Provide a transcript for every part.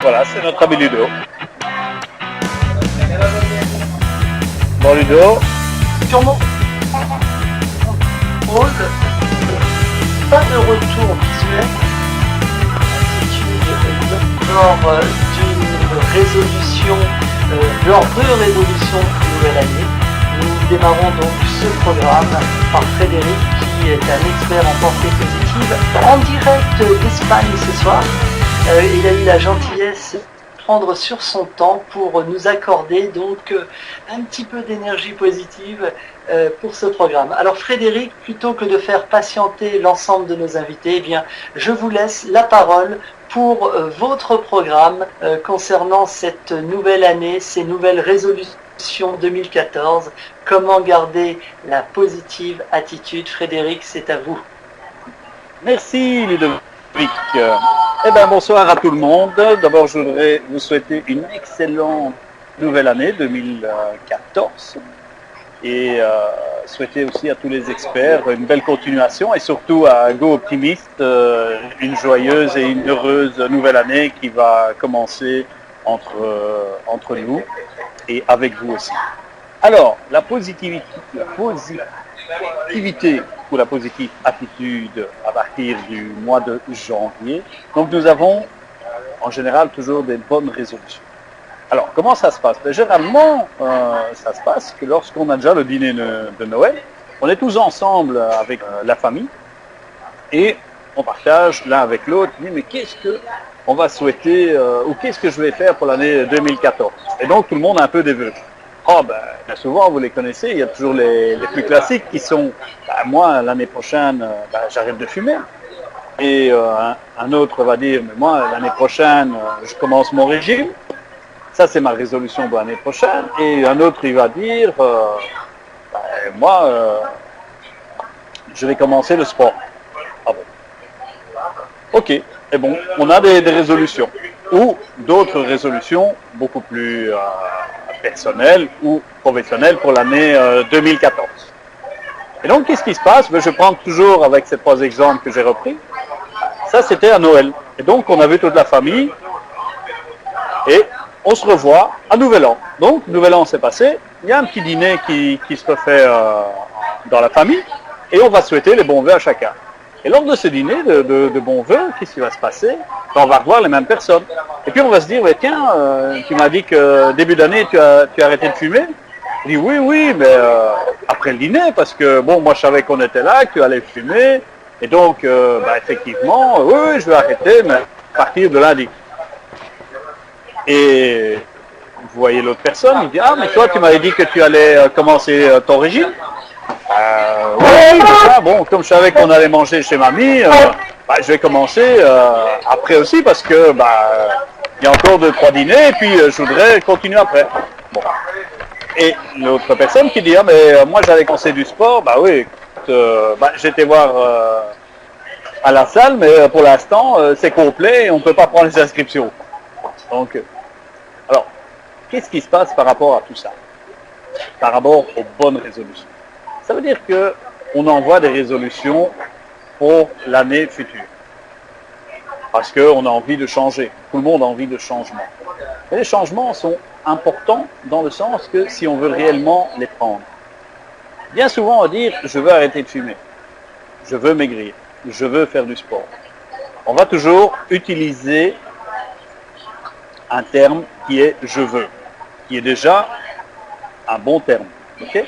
Voilà, c'est notre ami Ludo. Bon Ludo. Sur mon pause, pas de retour visuel. Lors d'une résolution, lors de résolution pour nouvelle année, nous démarrons donc ce programme par Frédéric qui est un expert en pensée positive en direct d'Espagne ce soir. Il a eu la gentillesse de prendre sur son temps pour nous accorder donc un petit peu d'énergie positive pour ce programme. Alors Frédéric, plutôt que de faire patienter l'ensemble de nos invités, eh bien, je vous laisse la parole pour votre programme concernant cette nouvelle année, ces nouvelles résolutions 2014. Comment garder la positive attitude? Frédéric, c'est à vous. Merci Ludovic. Eh bien, bonsoir à tout le monde. D'abord, je voudrais vous souhaiter une excellente nouvelle année 2014 et souhaiter aussi à tous les experts une belle continuation et surtout à Go Optimiste une joyeuse et une heureuse nouvelle année qui va commencer entre nous et avec vous aussi. Alors, la positivité ou la positive attitude à partir du mois de janvier. Donc nous avons en général toujours des bonnes résolutions. Alors comment ça se passe? Généralement, ça se passe que lorsqu'on a déjà le dîner de Noël, on est tous ensemble avec la famille et on partage l'un avec l'autre, mais qu'est-ce qu'on va souhaiter ou qu'est-ce que je vais faire pour l'année 2014? Et donc tout le monde a un peu des vœux. Oh bien souvent, vous les connaissez, il y a toujours les plus classiques qui sont, moi l'année prochaine, j'arrête de fumer. Et un autre va dire, mais moi l'année prochaine, je commence mon régime. Ça c'est ma résolution pour l'année prochaine. Et un autre il va dire, moi je vais commencer le sport. Ah bon. Ok, et bon, on a des résolutions. Ou d'autres résolutions beaucoup plus personnelles ou professionnelles pour l'année 2014. Et donc, qu'est-ce qui se passe? Je prends toujours avec ces trois exemples que j'ai repris. Ça, c'était à Noël. Et donc, on a vu toute la famille et on se revoit à Nouvel An. Donc, Nouvel An s'est passé. Il y a un petit dîner qui se refait dans la famille et on va souhaiter les bons vœux à chacun. Et lors de ce dîner de bons vœux, qu'est-ce qui va se passer? On va revoir les mêmes personnes. Et puis on va se dire, ouais, tiens, tu m'as dit que début d'année, tu as arrêté de fumer. Je dis, oui, mais après le dîner, parce que bon, moi je savais qu'on était là, que tu allais fumer. Et donc, effectivement, oui, je vais arrêter, mais à partir de lundi. Et vous voyez l'autre personne, il dit, ah, mais toi, tu m'avais dit que tu allais commencer ton régime. Oui, bon, comme je savais qu'on allait manger chez mamie, je vais commencer après aussi parce que il y a encore 2-3 dîners et puis je voudrais continuer après. Bon. Et l'autre personne qui dit, ah mais moi j'allais commencer du sport, oui, j'étais voir à la salle, mais pour l'instant c'est complet et on ne peut pas prendre les inscriptions. Donc, alors, qu'est-ce qui se passe par rapport à tout ça? Par rapport aux bonnes résolutions? Ça veut dire qu'on envoie des résolutions pour l'année future. Parce qu'on a envie de changer. Tout le monde a envie de changement. Et les changements sont importants dans le sens que si on veut réellement les prendre. Bien souvent, on va dire, je veux arrêter de fumer. Je veux maigrir. Je veux faire du sport. On va toujours utiliser un terme qui est « je veux », qui est déjà un bon terme. Okay?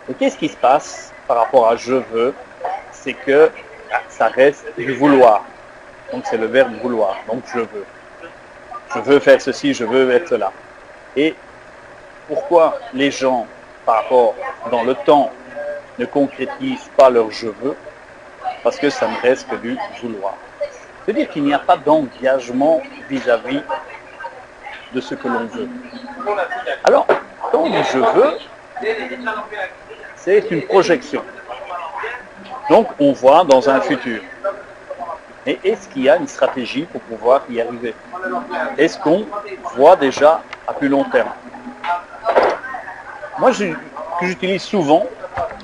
Et qu'est-ce qui se passe par rapport à « je veux », c'est que ça reste du vouloir. Donc c'est le verbe « vouloir ». Donc « je veux ». Je veux faire ceci, je veux être cela. Et pourquoi les gens, par rapport dans le temps, ne concrétisent pas leur « je veux », parce que ça ne reste que du vouloir. C'est-à-dire qu'il n'y a pas d'engagement vis-à-vis de ce que l'on veut. Alors, quand on dit « je veux », c'est une projection. Donc, on voit dans un futur. Mais est-ce qu'il y a une stratégie pour pouvoir y arriver? Est-ce qu'on voit déjà à plus long terme? Moi, que j'utilise souvent,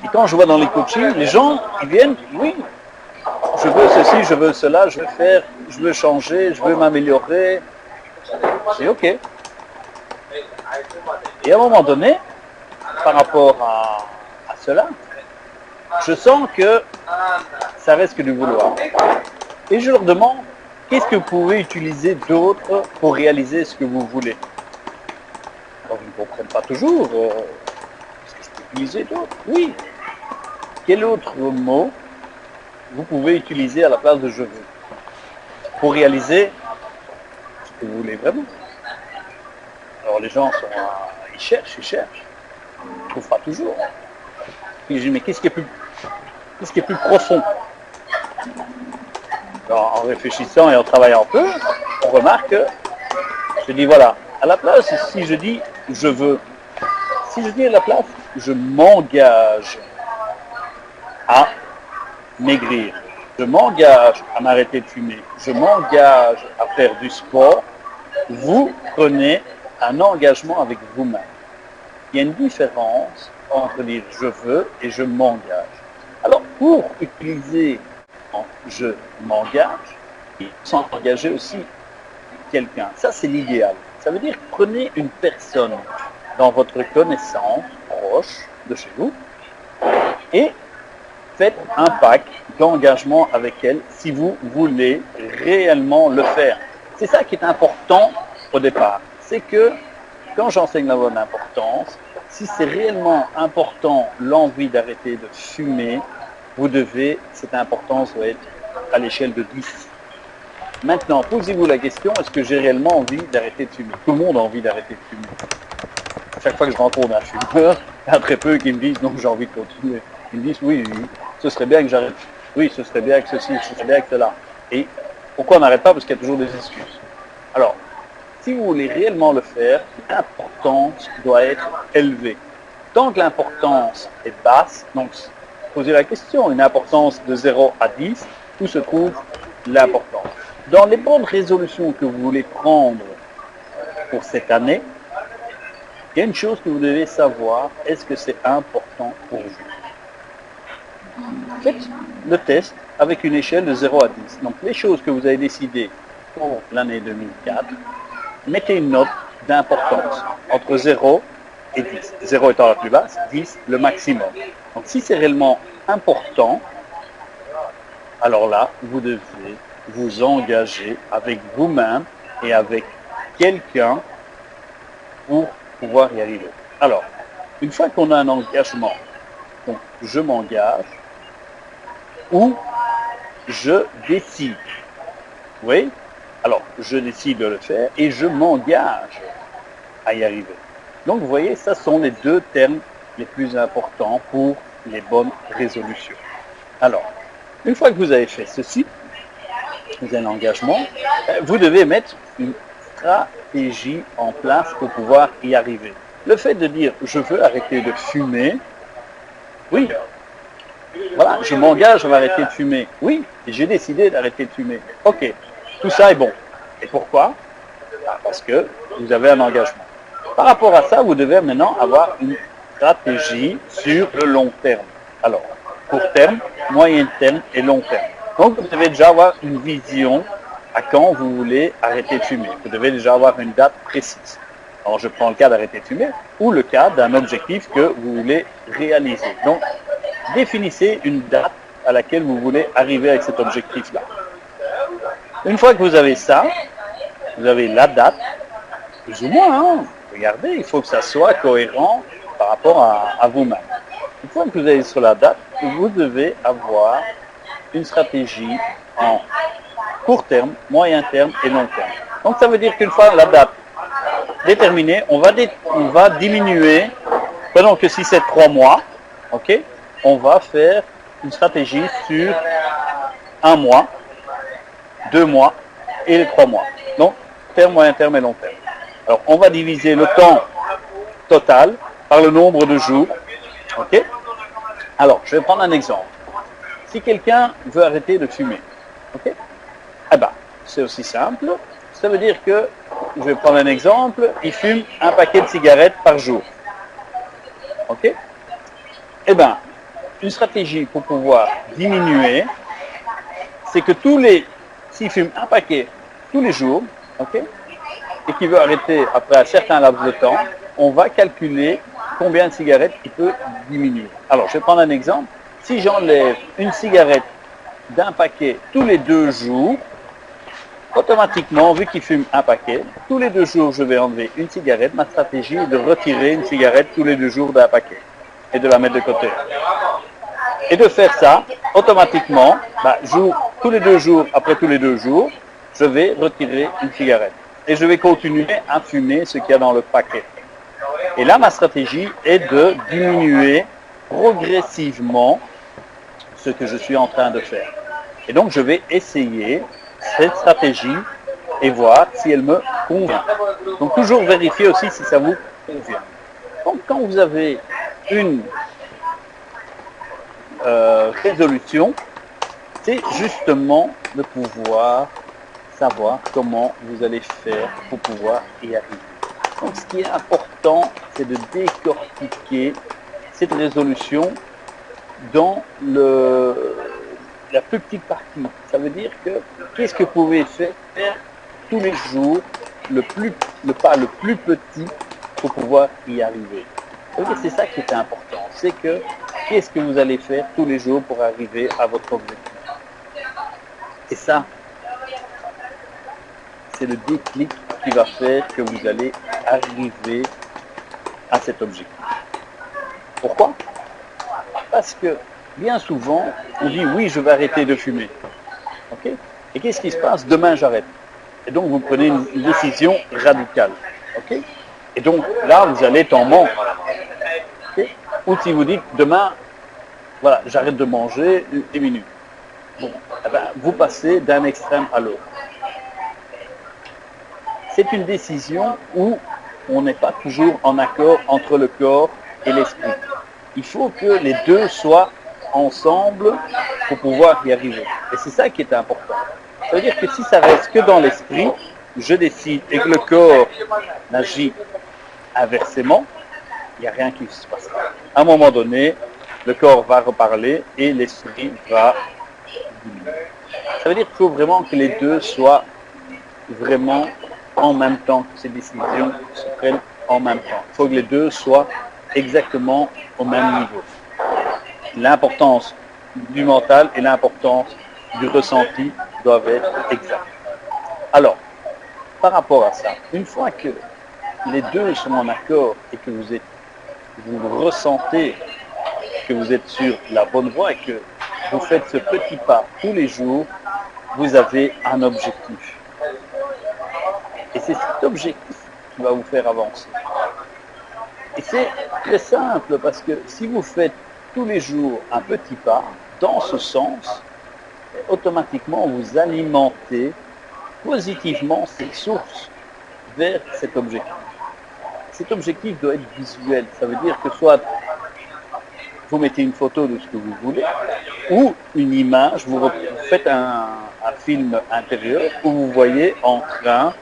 et quand je vois dans les coachings, les gens, ils viennent, oui, je veux ceci, je veux cela, je veux faire, je veux changer, je veux m'améliorer, C'est OK. Et à un moment donné, par rapport à cela, je sens que ça reste que du vouloir. Et je leur demande, qu'est-ce que vous pouvez utiliser d'autre pour réaliser ce que vous voulez? Alors, ils ne comprennent pas toujours. Qu'est-ce que vous utilisez d'autre? Oui. Quel autre mot vous pouvez utiliser à la place de « je veux » pour réaliser ce que vous voulez vraiment? Alors les gens sont, ils cherchent, ils ne trouvent pas toujours. Puis je dis, mais qu'est-ce qui est plus profond? Alors, en réfléchissant et en travaillant un peu, on remarque que je dis voilà, à la place, si je dis je veux, si je dis à la place je m'engage à maigrir, je m'engage à m'arrêter de fumer, je m'engage à faire du sport, vous prenez un engagement avec vous-même. Il y a une différence entre dire je veux et je m'engage. Alors, pour utiliser je m'engage, il faut s'engager aussi quelqu'un. Ça, c'est l'idéal. Ça veut dire prenez une personne dans votre connaissance proche de chez vous et faites un pacte d'engagement avec elle si vous voulez réellement le faire. C'est ça qui est important au départ. C'est que quand j'enseigne la bonne importance, si c'est réellement important l'envie d'arrêter de fumer, vous devez, cette importance doit être à l'échelle de 10. Maintenant, posez-vous la question, est-ce que j'ai réellement envie d'arrêter de fumer? Tout le monde a envie d'arrêter de fumer. À chaque fois que je rencontre un fumeur, il y a très peu qui me disent non, j'ai envie de continuer. Ils me disent oui, ce serait bien que j'arrête. Oui, ce serait bien que ceci, ce serait bien que cela. Et pourquoi on n'arrête pas? Parce qu'il y a toujours des excuses. Alors, si vous voulez réellement le faire, l'importance doit être élevée. Tant que l'importance est basse, donc posez la question, une importance de 0 à 10, où se trouve l'importance? Dans les bonnes résolutions que vous voulez prendre pour cette année, il y a une chose que vous devez savoir, est-ce que c'est important pour vous? Faites le test avec une échelle de 0 à 10. Donc les choses que vous avez décidées pour l'année 2004, mettez une note d'importance entre 0 et 10. 0 étant la plus basse, 10 le maximum. Donc si c'est réellement important, alors là, vous devez vous engager avec vous-même et avec quelqu'un pour pouvoir y arriver. Alors, une fois qu'on a un engagement, donc je m'engage ou je décide. Oui? Alors, je décide de le faire et je m'engage à y arriver. Donc, vous voyez, ça sont les deux termes les plus importants pour les bonnes résolutions. Alors, une fois que vous avez fait ceci, vous avez un engagement, vous devez mettre une stratégie en place pour pouvoir y arriver. Le fait de dire je veux arrêter de fumer, oui, voilà, je m'engage à arrêter de fumer, oui, et j'ai décidé d'arrêter de fumer. Ok, tout ça est bon. Et pourquoi? Parce que vous avez un engagement. Par rapport à ça, vous devez maintenant avoir une stratégie sur le long terme. Alors, court terme, moyen terme et long terme. Donc, vous devez déjà avoir une vision à quand vous voulez arrêter de fumer. Vous devez déjà avoir une date précise. Alors, je prends le cas d'arrêter de fumer ou le cas d'un objectif que vous voulez réaliser. Donc, définissez une date à laquelle vous voulez arriver avec cet objectif-là. Une fois que vous avez ça, vous avez la date, plus ou moins, hein. Regardez, il faut que ça soit cohérent par rapport à vous-même. Une fois que vous avez sur la date, vous devez avoir une stratégie en court terme, moyen terme et long terme. Donc ça veut dire qu'une fois la date déterminée, on va diminuer, prenons que si c'est 3 mois, ok, on va faire une stratégie sur 1 mois, 2 mois et les 3 mois. Donc, terme, moyen terme et long terme. Alors, on va diviser le temps total par le nombre de jours. Ok? Alors, je vais prendre un exemple. Si quelqu'un veut arrêter de fumer, ok? Eh ben, c'est aussi simple. Ça veut dire que, je vais prendre un exemple, il fume un paquet de cigarettes par jour. Ok? Eh bien, une stratégie pour pouvoir diminuer, c'est que s'il fume un paquet tous les jours, ok, et qui veut arrêter après un certain laps de temps, on va calculer combien de cigarettes il peut diminuer. Alors, je vais prendre un exemple. Si j'enlève une cigarette d'un paquet tous les 2 jours, automatiquement, vu qu'il fume un paquet, tous les 2 jours, je vais enlever une cigarette. Ma stratégie est de retirer une cigarette tous les 2 jours d'un paquet et de la mettre de côté. Et de faire ça, automatiquement, tous les 2 jours, après tous les 2 jours, je vais retirer une cigarette. Et je vais continuer à fumer ce qu'il y a dans le paquet. Et là, ma stratégie est de diminuer progressivement ce que je suis en train de faire. Et donc, je vais essayer cette stratégie et voir si elle me convient. Donc, toujours vérifier aussi si ça vous convient. Donc, quand vous avez une résolution, c'est justement de pouvoir savoir comment vous allez faire pour pouvoir y arriver. Donc, ce qui est important, c'est de décortiquer cette résolution dans la plus petite partie. Ça veut dire que qu'est-ce que vous pouvez faire tous les jours, le pas le plus petit pour pouvoir y arriver. Donc, c'est ça qui est important. C'est que qu'est-ce que vous allez faire tous les jours pour arriver à votre objectif. Et ça, c'est le déclic qui va faire que vous allez arriver à cet objectif. Pourquoi? Parce que bien souvent, on dit oui, je vais arrêter de fumer. Okay? Et qu'est-ce qui se passe? Demain, j'arrête. Et donc, vous prenez une décision radicale. Okay? Et donc, là, vous allez être en manque. Okay? Ou si vous dites demain, voilà, j'arrête de manger 10 minutes. Bon, eh ben, vous passez d'un extrême à l'autre. C'est une décision où on n'est pas toujours en accord entre le corps et l'esprit. Il faut que les deux soient ensemble pour pouvoir y arriver. Et c'est ça qui est important. Ça veut dire que si ça reste que dans l'esprit, je décide et que le corps n'agit inversement, il n'y a rien qui se passe. À un moment donné, le corps va reparler et l'esprit va diminuer. Ça veut dire qu'il faut vraiment que les deux soient vraiment en même temps, que ces décisions se prennent en même temps. Il faut que les deux soient exactement au même niveau. L'importance du mental et l'importance du ressenti doivent être exactes. Alors, par rapport à ça, une fois que les deux sont en accord et que vous ressentez que vous êtes sur la bonne voie et que vous faites ce petit pas tous les jours, vous avez un objectif. Et c'est cet objectif qui va vous faire avancer. Et c'est très simple parce que si vous faites tous les jours un petit pas dans ce sens, automatiquement vous alimentez positivement ces sources vers cet objectif. Cet objectif doit être visuel. Ça veut dire que soit vous mettez une photo de ce que vous voulez ou une image, vous faites un film intérieur où vous voyez en train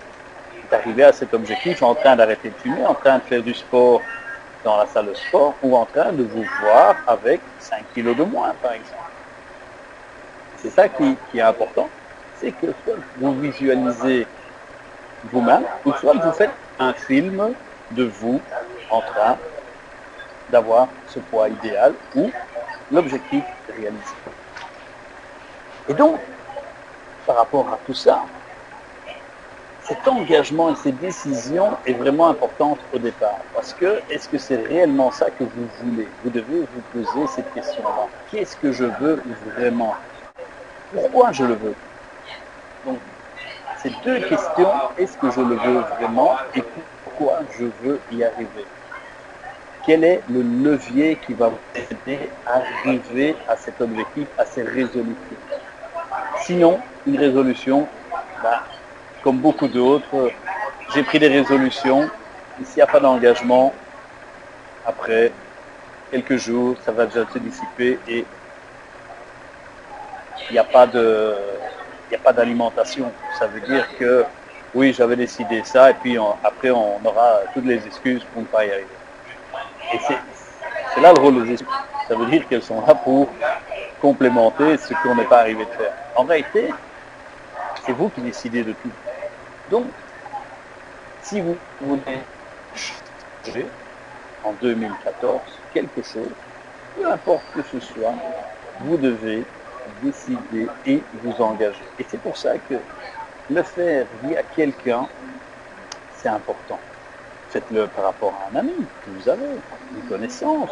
d'arriver à cet objectif, en train d'arrêter de fumer, en train de faire du sport dans la salle de sport ou en train de vous voir avec 5 kilos de moins, par exemple. C'est ça qui est important, c'est que soit vous visualisez vous-même, ou soit vous faites un film de vous en train d'avoir ce poids idéal ou l'objectif réalisé. Et donc, par rapport à tout ça, cet engagement et cette décision est vraiment importante au départ. Parce que, est-ce que c'est réellement ça que vous voulez? Vous devez vous poser cette question-là. Qu'est-ce que je veux vraiment? Pourquoi je le veux? Donc, ces deux questions, est-ce que je le veux vraiment et pourquoi je veux y arriver? Quel est le levier qui va vous aider à arriver à cet objectif, à ces résolutions? Sinon, une résolution, comme beaucoup d'autres, j'ai pris des résolutions, et s'il n'y a pas d'engagement, après quelques jours, ça va déjà se dissiper et il n'y a pas d'alimentation. Ça veut dire que, oui, j'avais décidé ça et puis après on aura toutes les excuses pour ne pas y arriver. Et c'est là le rôle des excuses. Ça veut dire qu'elles sont là pour complémenter ce qu'on n'est pas arrivé de faire. En réalité, c'est vous qui décidez de tout. Donc, si vous voulez changer en 2014 quelque chose, peu importe que ce soit, vous devez décider et vous engager. Et c'est pour ça que le faire via quelqu'un, c'est important. Faites-le par rapport à un ami que vous avez, une connaissance,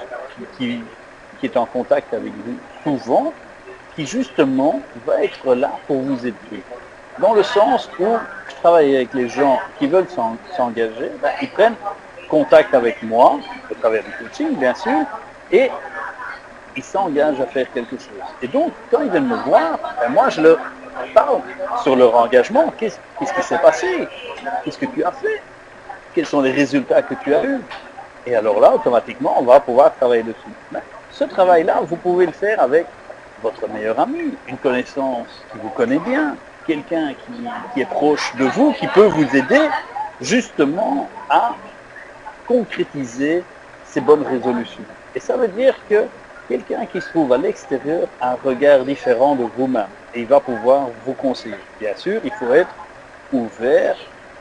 qui est en contact avec vous souvent, qui justement va être là pour vous aider. Dans le sens où je travaille avec les gens qui veulent s'engager, ils prennent contact avec moi, au travers du coaching bien sûr, et ils s'engagent à faire quelque chose. Et donc, quand ils viennent me voir, moi je leur parle sur leur engagement. Qu'est-ce qui s'est passé? Qu'est-ce que tu as fait? Quels sont les résultats que tu as eus? Et alors là, automatiquement, on va pouvoir travailler dessus. Mais ce travail-là, vous pouvez le faire avec votre meilleur ami, une connaissance qui vous connaît bien, quelqu'un qui est proche de vous, qui peut vous aider justement à concrétiser ces bonnes résolutions. Et ça veut dire que quelqu'un qui se trouve à l'extérieur a un regard différent de vous-même et il va pouvoir vous conseiller. Bien sûr, il faut être ouvert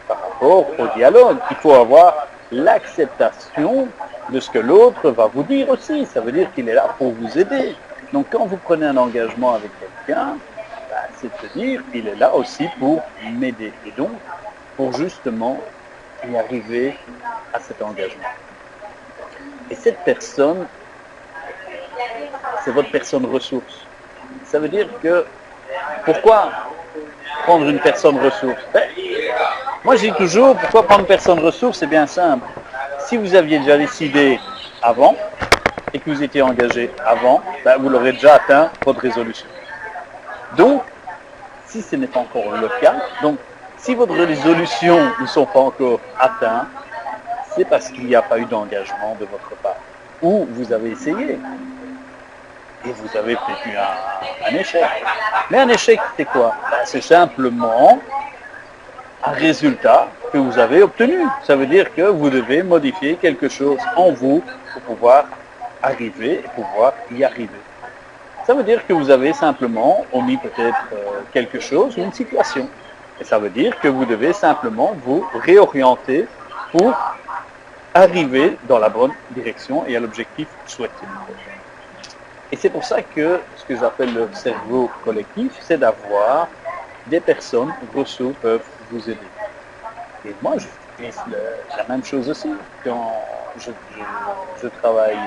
par rapport au dialogue. Il faut avoir l'acceptation de ce que l'autre va vous dire aussi. Ça veut dire qu'il est là pour vous aider. Donc quand vous prenez un engagement avec quelqu'un, c'est de se dire qu'il est là aussi pour m'aider. Et donc, pour justement y arriver à cet engagement. Et cette personne, c'est votre personne ressource. Ça veut dire que, pourquoi prendre une personne ressource? Moi je dis toujours, pourquoi prendre une personne ressource? C'est bien simple. Si vous aviez déjà décidé avant, et que vous étiez engagé avant, vous l'aurez déjà atteint, votre résolution. Donc, si ce n'est pas encore le cas, donc si votre résolution ne sont pas encore atteintes, c'est parce qu'il n'y a pas eu d'engagement de votre part. Ou vous avez essayé, et vous avez peut-être eu un échec. Mais un échec, c'est quoi? C'est simplement un résultat que vous avez obtenu. Ça veut dire que vous devez modifier quelque chose en vous pour pouvoir arriver et pouvoir y arriver. Ça veut dire que vous avez simplement omis peut-être quelque chose ou une situation. Et ça veut dire que vous devez simplement vous réorienter pour arriver dans la bonne direction et à l'objectif souhaité. Et c'est pour ça que ce que j'appelle le cerveau collectif, c'est d'avoir des personnes ressources qui peuvent vous aider. Et moi, je fais la même chose aussi. Quand je travaille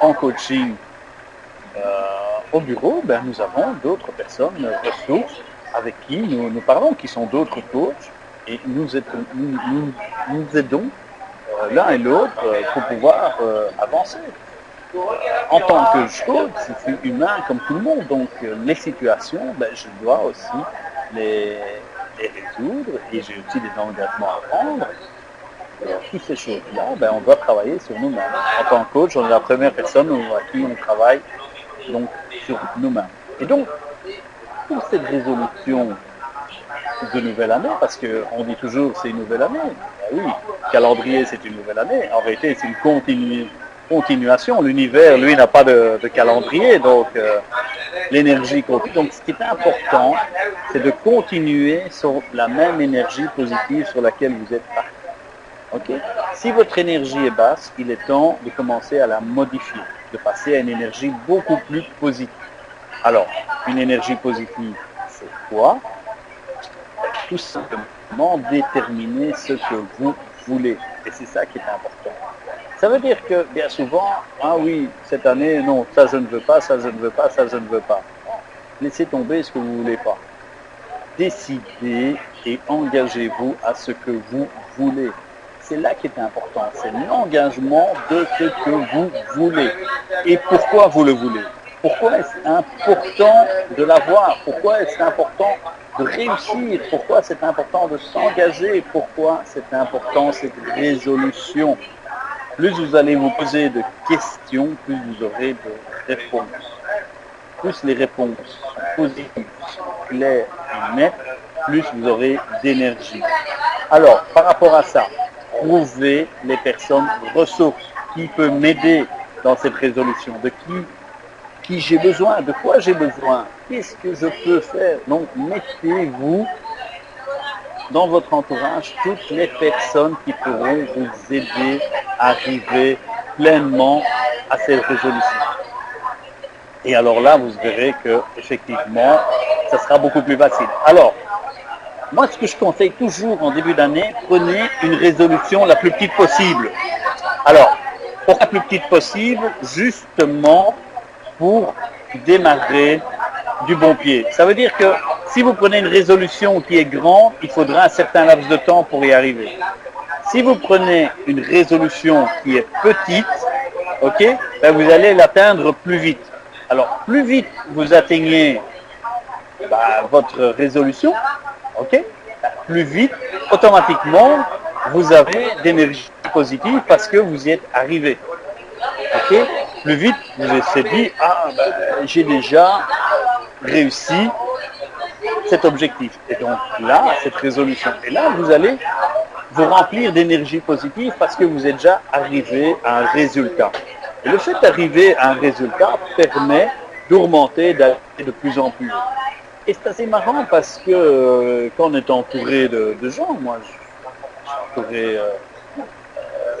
en coaching au bureau, nous avons d'autres personnes ressources avec qui nous parlons, qui sont d'autres coachs, et nous aidons l'un et l'autre pour pouvoir avancer. En tant que coach, je suis humain comme tout le monde, donc les situations, je dois aussi les résoudre et j'ai aussi des engagements à prendre. Alors, toutes ces choses-là, on doit travailler sur nous-mêmes. En tant que coach, on est la première personne à qui on travaille donc, sur nous-mêmes. Et donc, pour cette résolution de nouvelle année, parce qu'on dit toujours c'est une nouvelle année. Oui, calendrier c'est une nouvelle année. En réalité, c'est une continuation. L'univers, lui, n'a pas de calendrier, donc l'énergie continue. Donc, ce qui est important, c'est de continuer sur la même énergie positive sur laquelle vous êtes parti. Okay? Si votre énergie est basse, il est temps de commencer à la modifier, de passer à une énergie beaucoup plus positive. Alors, une énergie positive, c'est quoi? Tout simplement déterminer ce que vous voulez. Et c'est ça qui est important. Ça veut dire que bien souvent, ah oui, cette année, non, ça je ne veux pas, ça je ne veux pas, ça je ne veux pas. Laissez tomber ce que vous ne voulez pas. Décidez et engagez-vous à ce que vous voulez. C'est là qui est important. C'est l'engagement de ce que vous voulez. Et pourquoi vous le voulez? Pourquoi est-ce important de l'avoir? Pourquoi est-ce important de réussir? Pourquoi c'est important de s'engager? Pourquoi c'est important cette résolution? Plus vous allez vous poser de questions, plus vous aurez de réponses. Plus les réponses sont positives, claires et nettes, plus vous aurez d'énergie. Alors, par rapport à ça, trouvez les personnes ressources qui peuvent m'aider dans cette résolution, de qui j'ai besoin, de quoi j'ai besoin, qu'est-ce que je peux faire. Donc, mettez-vous dans votre entourage toutes les personnes qui pourront vous aider à arriver pleinement à ces résolutions. Et alors là, vous verrez que effectivement, ça sera beaucoup plus facile. Alors, moi, ce que je conseille toujours en début d'année, prenez une résolution la plus petite possible. Alors, pourquoi la plus petite possible? Justement pour démarrer du bon pied. Ça veut dire que si vous prenez une résolution qui est grande, il faudra un certain laps de temps pour y arriver. Si vous prenez une résolution qui est petite, ok, ben vous allez l'atteindre plus vite. Alors, plus vite vous atteignez votre résolution, ok, plus vite, automatiquement, vous avez d'énergie positive parce que vous y êtes arrivé. Ok, plus vite, vous êtes dit, j'ai déjà réussi cet objectif. Et donc là, cette résolution. Et là, vous allez vous remplir d'énergie positive parce que vous êtes déjà arrivé à un résultat. Et le fait d'arriver à un résultat permet d'augmenter, d'aller de plus en plus. Et c'est assez marrant parce que quand on est entouré de gens, moi je suis entouré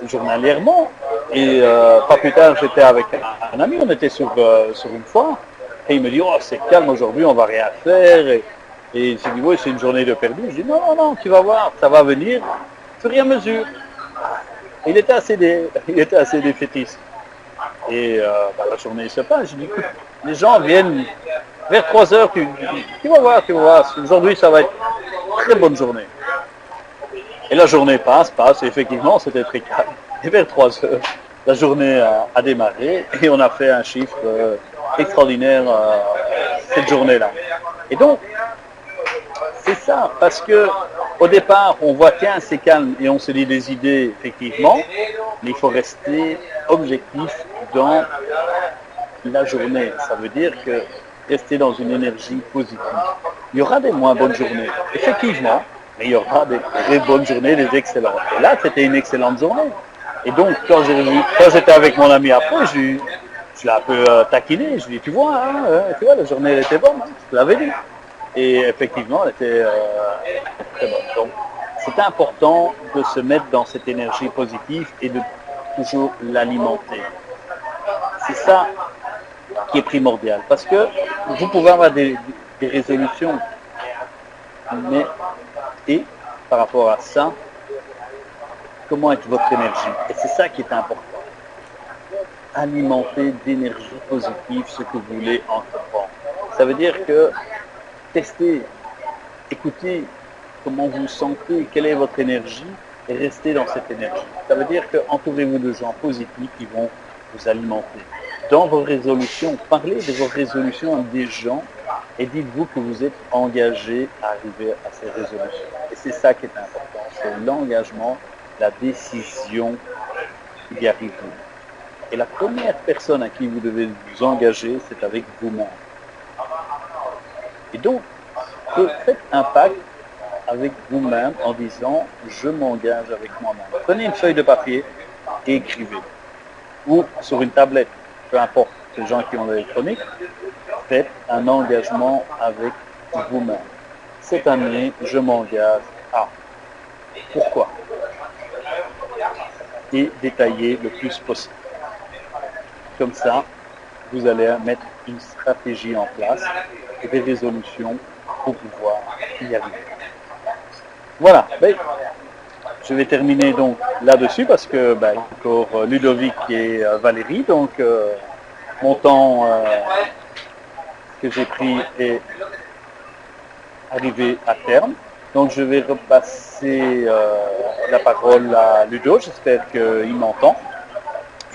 journalièrement, et pas plus tard j'étais avec un ami, on était sur une foire, et il me dit, oh c'est calme aujourd'hui, on va rien faire, et il s'est dit, oui c'est une journée de perdu. Je dis, non, tu vas voir, ça va venir au fur et à mesure. Et il était assez défaitiste. Et la journée se passe, je dis, écoute, les gens viennent vers 3 heures, tu vas voir, aujourd'hui ça va être une très bonne journée. Et la journée passe, et effectivement c'était très calme. Et vers 3 heures, la journée a démarré et on a fait un chiffre extraordinaire cette journée-là. Et donc, c'est ça, parce que au départ, on voit tiens, c'est calme et on se dit des idées, effectivement, mais il faut rester objectif dans la journée. Ça veut dire que rester dans une énergie positive. Il y aura des moins bonnes journées, effectivement, mais il y aura des très bonnes journées, des excellentes. Et là, c'était une excellente journée. Et donc, quand j'étais avec mon ami après, je l'ai un peu taquiné. Je lui ai dit, tu vois, la journée elle était bonne, je l'avais dit. Et effectivement, elle était très bonne. Donc, c'est important de se mettre dans cette énergie positive et de toujours l'alimenter. C'est ça qui est primordial. Parce que vous pouvez avoir des résolutions, mais et par rapport à ça, comment est votre énergie? Et c'est ça qui est important. Alimenter d'énergie positive ce que vous voulez entreprendre. Ça veut dire que testez, écoutez comment vous sentez, quelle est votre énergie et restez dans cette énergie. Ça veut dire que entourez-vous de gens positifs qui vont vous alimenter. Dans vos résolutions, parlez de vos résolutions à des gens et dites-vous que vous êtes engagé à arriver à ces résolutions. Et c'est ça qui est important, c'est l'engagement, la décision d'y arriver. Et la première personne à qui vous devez vous engager, c'est avec vous-même. Et donc, faites un pacte avec vous-même en disant « je m'engage avec moi-même ». Prenez une feuille de papier et écrivez. Ou sur une tablette, peu importe, les gens qui ont l'électronique, faites un engagement avec vous-même. Cette année, je m'engage à. Pourquoi? Et détaillez le plus possible. Comme ça, vous allez mettre une stratégie en place et des résolutions pour pouvoir y arriver. Voilà. Je vais terminer donc là-dessus parce que encore Ludovic et Valérie, donc mon temps que j'ai pris est arrivé à terme. Donc je vais repasser la parole à Ludo, j'espère qu'il m'entend.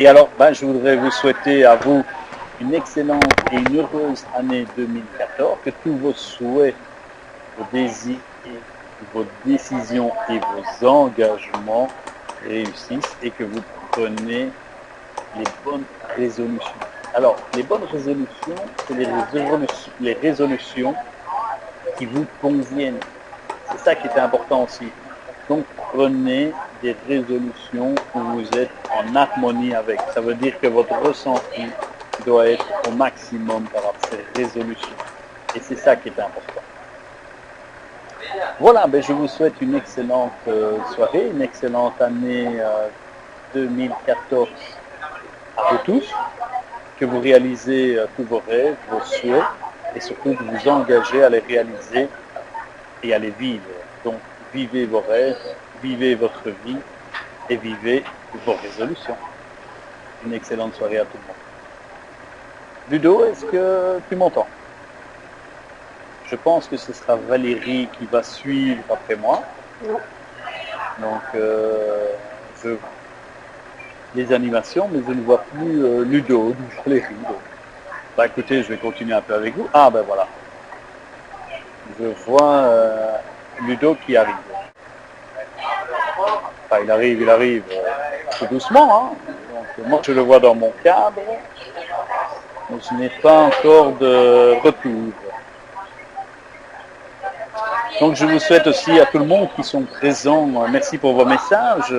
Et alors, je voudrais vous souhaiter à vous une excellente et une heureuse année 2014, que tous vos souhaits, vos désirs, vos décisions et vos engagements réussissent et que vous prenez les bonnes résolutions. Alors, les bonnes résolutions, c'est les résolutions qui vous conviennent. C'est ça qui est important aussi. Donc, prenez des résolutions où vous êtes en harmonie avec. Ça veut dire que votre ressenti doit être au maximum par rapport à ces résolutions. Et c'est ça qui est important. Voilà, ben, je vous souhaite une excellente soirée, une excellente année 2014 à vous tous, que vous réalisez tous vos rêves, vos souhaits, et surtout que vous engagez à les réaliser et à les vivre. Donc, vivez vos rêves, vivez votre vie et vivez vos résolutions. Une excellente soirée à tout le monde. Ludo, est-ce que tu m'entends? Je pense que ce sera Valérie qui va suivre après moi. Non. Donc, je les animations, mais je ne vois plus Ludo, ni Valérie. Donc. Bah écoutez, je vais continuer un peu avec vous. Ah ben voilà. Je vois Ludo qui arrive. Enfin, il arrive tout doucement. Hein. Donc, moi, je le vois dans mon cadre. Mais je n'ai pas encore de retour. Donc, je vous souhaite aussi à tout le monde qui sont présents, merci pour vos messages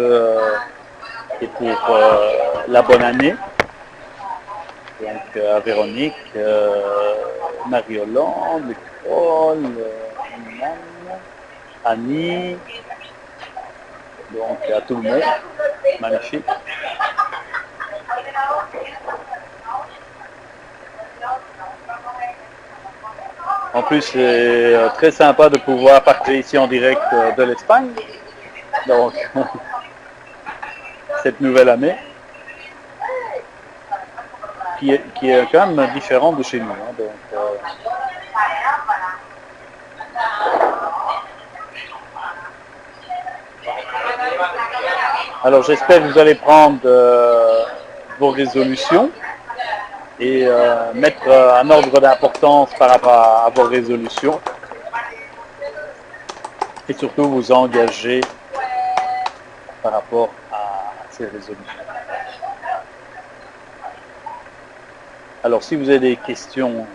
et pour la bonne année. Donc, à Véronique, Marie-Hollande, Nicole, Annie, donc à tout le monde, magnifique. En plus, c'est très sympa de pouvoir partir ici en direct de l'Espagne, donc cette nouvelle année, qui est quand même différente de chez nous. Hein, donc, alors j'espère que vous allez prendre vos résolutions et mettre un ordre d'importance par rapport à vos résolutions et surtout vous engager par rapport à ces résolutions. Alors si vous avez des questions,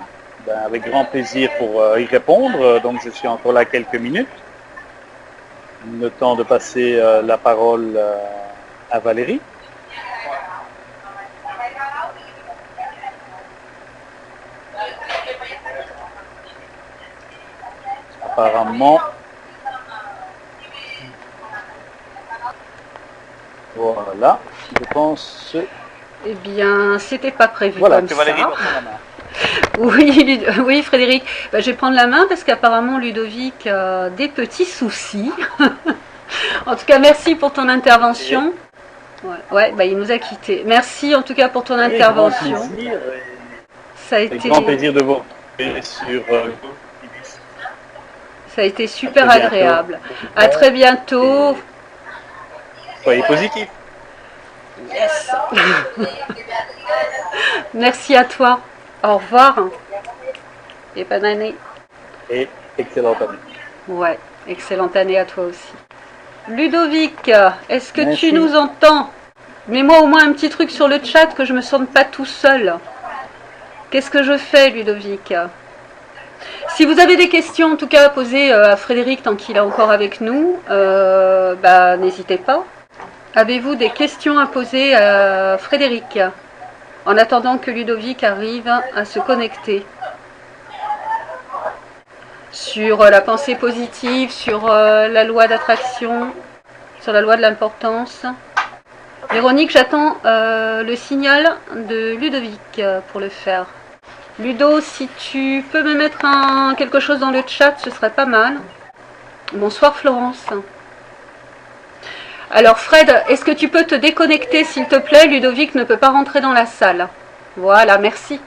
ben, avec grand plaisir pour y répondre, donc je suis encore là quelques minutes. Le temps de passer la parole à Valérie. Apparemment, voilà, je pense. Eh bien, c'était pas prévu Voilà, comme que Valérie ça. va prendre la main. Oui, oui, Frédéric, bah, je vais prendre la main parce qu'apparemment Ludovic a des petits soucis. En tout cas, merci pour ton intervention. Ouais, bah, il nous a quittés. Merci en tout cas pour ton intervention. Grand plaisir, Ça a été, grand plaisir de vous retrouver sur ça a été super À très agréable. À très bientôt. soyez positifs. Yes. Merci à toi. Au revoir. Et bonne année. Et excellente année. Ouais, excellente année à toi aussi. Ludovic, est-ce que Merci. tu nous entends? Mets-moi au moins un petit truc sur le chat que je me sente pas tout seul. Qu'est-ce que je fais, Ludovic? Si vous avez des questions, en tout cas, à poser à Frédéric tant qu'il est encore avec nous, bah, n'hésitez pas. Avez-vous des questions à poser à Frédéric en attendant que Ludovic arrive à se connecter? Sur la pensée positive, sur la loi d'attraction, sur la loi de l'importance. Véronique, j'attends le signal de Ludovic pour le faire. Ludo, si tu peux me mettre quelque chose dans le chat, ce serait pas mal. Bonsoir Florence. Alors Fred, est-ce que tu peux te déconnecter s'il te plaît? Ludovic ne peut pas rentrer dans la salle. Voilà, merci.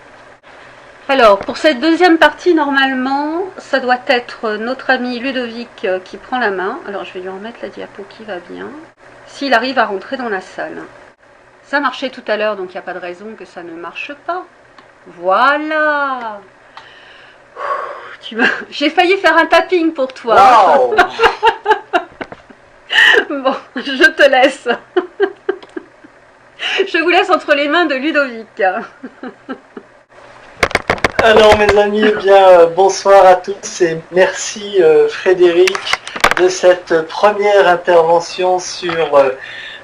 Alors, pour cette deuxième partie, normalement, ça doit être notre ami Ludovic qui prend la main. Alors, je vais lui remettre la diapo qui va bien. S'il arrive à rentrer dans la salle. Ça marchait tout à l'heure, donc il n'y a pas de raison que ça ne marche pas. Voilà. J'ai failli faire un tapping pour toi. Wow. Bon, je te laisse. Je vous laisse entre les mains de Ludovic. Alors mes amis, eh bien, bonsoir à tous et merci Frédéric de cette première intervention sur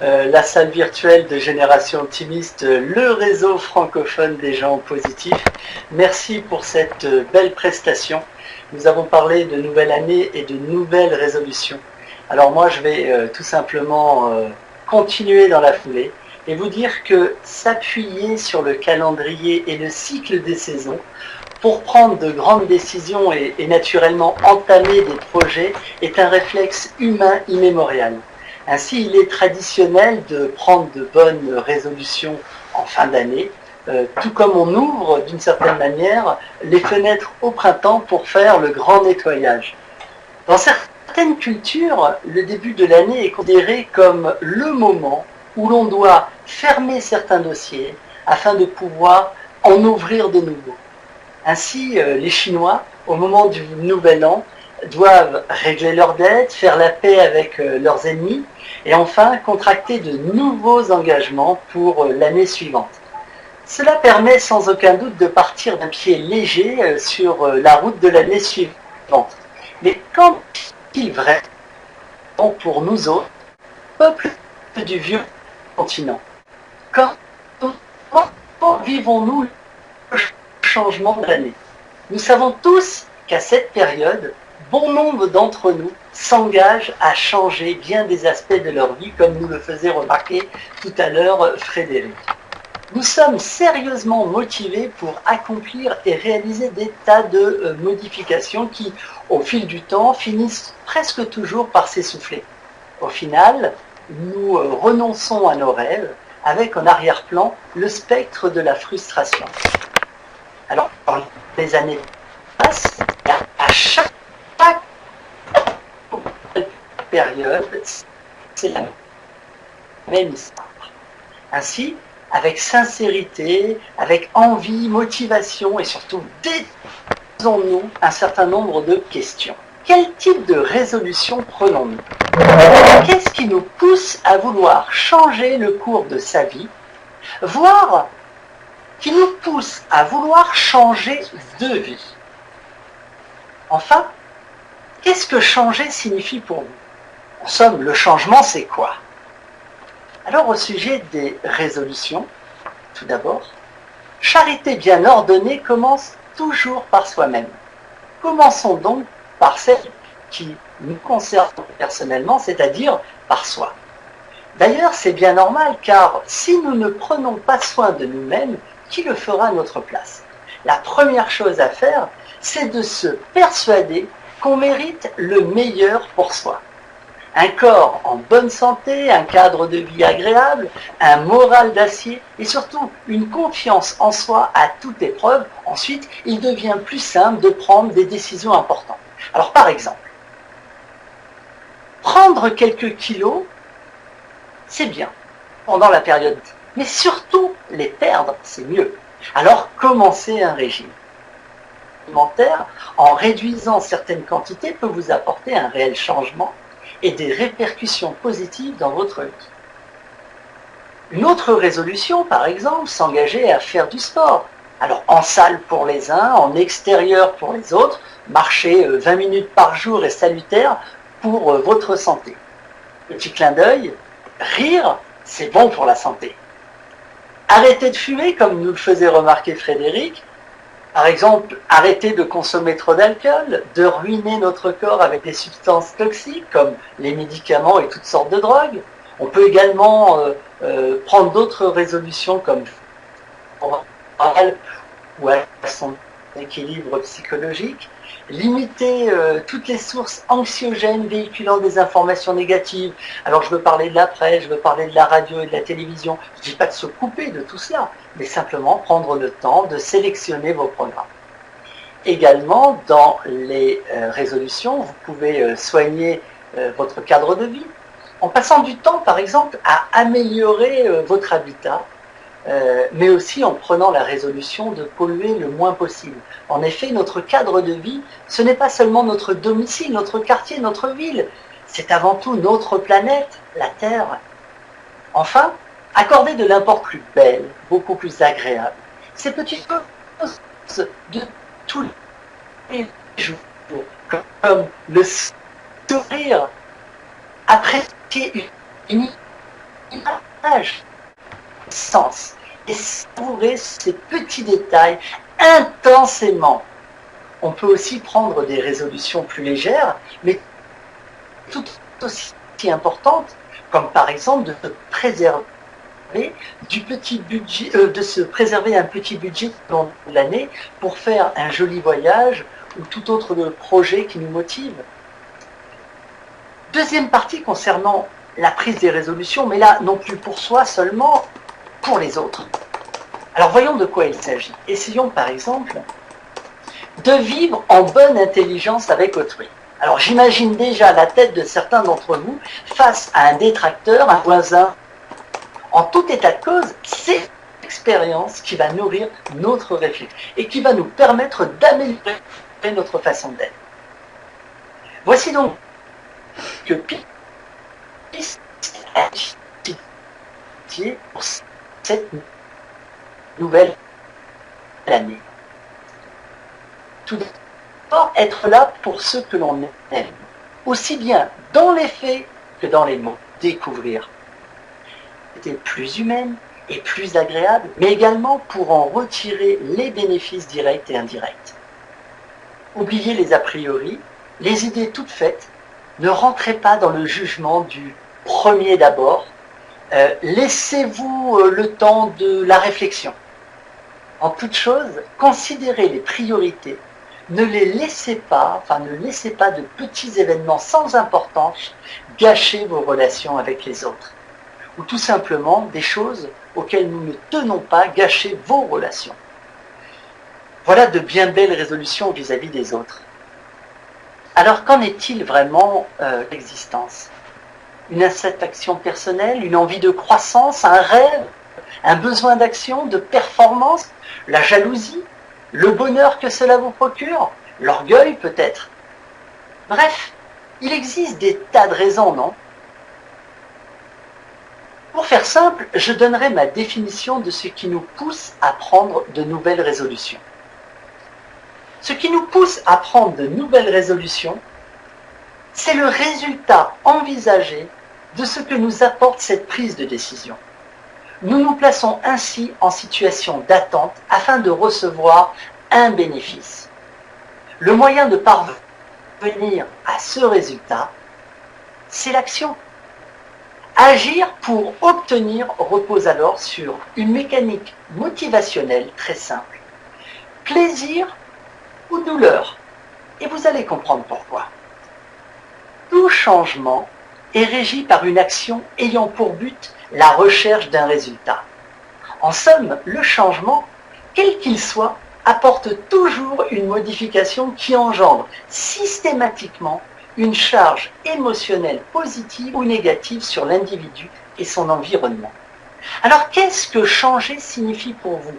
la salle virtuelle de Génération Optimiste, le réseau francophone des gens positifs. Merci pour cette belle prestation. Nous avons parlé de nouvelle année et de nouvelles résolutions. Alors moi, je vais tout simplement continuer dans la foulée et vous dire que s'appuyer sur le calendrier et le cycle des saisons pour prendre de grandes décisions et naturellement entamer des projets est un réflexe humain immémorial. Ainsi, il est traditionnel de prendre de bonnes résolutions en fin d'année, tout comme on ouvre d'une certaine manière les fenêtres au printemps pour faire le grand nettoyage. Dans certaines cultures, le début de l'année est considéré comme le moment où l'on doit fermer certains dossiers afin de pouvoir en ouvrir de nouveaux. Ainsi, les Chinois, au moment du Nouvel An, doivent régler leurs dettes, faire la paix avec leurs ennemis et enfin contracter de nouveaux engagements pour l'année suivante. Cela permet sans aucun doute de partir d'un pied léger sur la route de l'année suivante. Mais qu'en est-il vrai pour nous autres, peuple du vieux continent? Comment vivons-nous le changement de l'année? Nous savons tous qu'à cette période, bon nombre d'entre nous s'engagent à changer bien des aspects de leur vie, comme nous le faisait remarquer tout à l'heure Frédéric. Nous sommes sérieusement motivés pour accomplir et réaliser des tas de modifications qui, au fil du temps, finissent presque toujours par s'essouffler. Au final, nous renonçons à nos rêves avec en arrière-plan le spectre de la frustration. Alors, les années passent, à chaque période, c'est la même histoire. Ainsi, avec sincérité, avec envie, motivation et surtout posons-nous un certain nombre de questions. Quel type de résolution prenons-nous? Qu'est-ce qui nous pousse à vouloir changer le cours de sa vie, voire qui nous pousse à vouloir changer de vie? Enfin, qu'est-ce que changer signifie pour vous? En somme, le changement, c'est quoi? Alors, au sujet des résolutions, tout d'abord, charité bien ordonnée commence toujours par soi-même. Commençons donc par celle qui nous concerne personnellement, c'est-à-dire par soi. D'ailleurs, c'est bien normal, car si nous ne prenons pas soin de nous-mêmes, qui le fera à notre place? La première chose à faire, c'est de se persuader qu'on mérite le meilleur pour soi. Un corps en bonne santé, un cadre de vie agréable, un moral d'acier et surtout une confiance en soi à toute épreuve. Ensuite, il devient plus simple de prendre des décisions importantes. Alors par exemple, prendre quelques kilos, c'est bien pendant la période, mais surtout les perdre, c'est mieux. Alors commencez un régime alimentaire en réduisant certaines quantités peut vous apporter un réel changement et des répercussions positives dans votre vie. Une autre résolution, par exemple, s'engager à faire du sport. Alors en salle pour les uns, en extérieur pour les autres, marcher 20 minutes par jour est salutaire pour votre santé. Petit clin d'œil, rire, c'est bon pour la santé. Arrêter de fumer, comme nous le faisait remarquer Frédéric. Par exemple, arrêter de consommer trop d'alcool, de ruiner notre corps avec des substances toxiques comme les médicaments et toutes sortes de drogues. On peut également prendre d'autres résolutions comme ou à son équilibre psychologique, limiter toutes les sources anxiogènes véhiculant des informations négatives. Alors je veux parler de la presse, je veux parler de la radio et de la télévision. Je ne dis pas de se couper de tout cela, mais simplement prendre le temps de sélectionner vos programmes. Également, dans les résolutions, vous pouvez soigner votre cadre de vie en passant du temps, par exemple, à améliorer votre habitat, mais aussi en prenant la résolution de polluer le moins possible. En effet, notre cadre de vie, ce n'est pas seulement notre domicile, notre quartier, notre ville, c'est avant tout notre planète, la Terre. Enfin, accorder de l'importance plus belle, beaucoup plus agréable. Ces petites choses de tous les jours, comme le sourire, apprécier une image, sens, et savourer ces petits détails intensément. on peut aussi prendre des résolutions plus légères, mais tout aussi importantes, comme par exemple de se préserver du petit budget, de se préserver un petit budget dans l'année pour faire un joli voyage ou tout autre projet qui nous motive. Deuxième partie concernant la prise des résolutions, mais là non plus pour soi seulement, pour les autres. Alors voyons de quoi il s'agit. Essayons par exemple de vivre en bonne intelligence avec autrui. Alors j'imagine déjà la tête de certains d'entre vous face à un détracteur, un voisin. En tout état de cause, c'est l'expérience qui va nourrir notre réflexion et qui va nous permettre d'améliorer notre façon d'être. Voici donc que piste pour cette nouvelle année. Tout d'abord, être là pour ceux que l'on aime, aussi bien dans les faits que dans les mots. Découvrir. C'était plus humaine et plus agréable, mais également pour en retirer les bénéfices directs et indirects. Oubliez les a priori, les idées toutes faites, ne rentrez pas dans le jugement du premier d'abord, laissez-vous le temps de la réflexion. En toute chose, considérez les priorités, ne laissez pas de petits événements sans importance gâcher vos relations avec les autres. Ou tout simplement des choses auxquelles nous ne tenons pas gâcher vos relations. Voilà de bien belles résolutions vis-à-vis des autres. Alors qu'en est-il vraiment de l'existence? Une insatisfaction personnelle, une envie de croissance, un rêve, un besoin d'action, de performance, la jalousie, le bonheur que cela vous procure, l'orgueil peut-être. Bref, il existe des tas de raisons, non? Pour faire simple, je donnerai ma définition de ce qui nous pousse à prendre de nouvelles résolutions. Ce qui nous pousse à prendre de nouvelles résolutions, c'est le résultat envisagé de ce que nous apporte cette prise de décision. Nous nous plaçons ainsi en situation d'attente afin de recevoir un bénéfice. Le moyen de parvenir à ce résultat, c'est l'action. Agir pour obtenir repose alors sur une mécanique motivationnelle très simple. Plaisir ou douleur. Et vous allez comprendre pourquoi. Tout changement est régi par une action ayant pour but la recherche d'un résultat. En somme, le changement, quel qu'il soit, apporte toujours une modification qui engendre systématiquement une charge émotionnelle positive ou négative sur l'individu et son environnement. Alors qu'est-ce que changer signifie pour vous?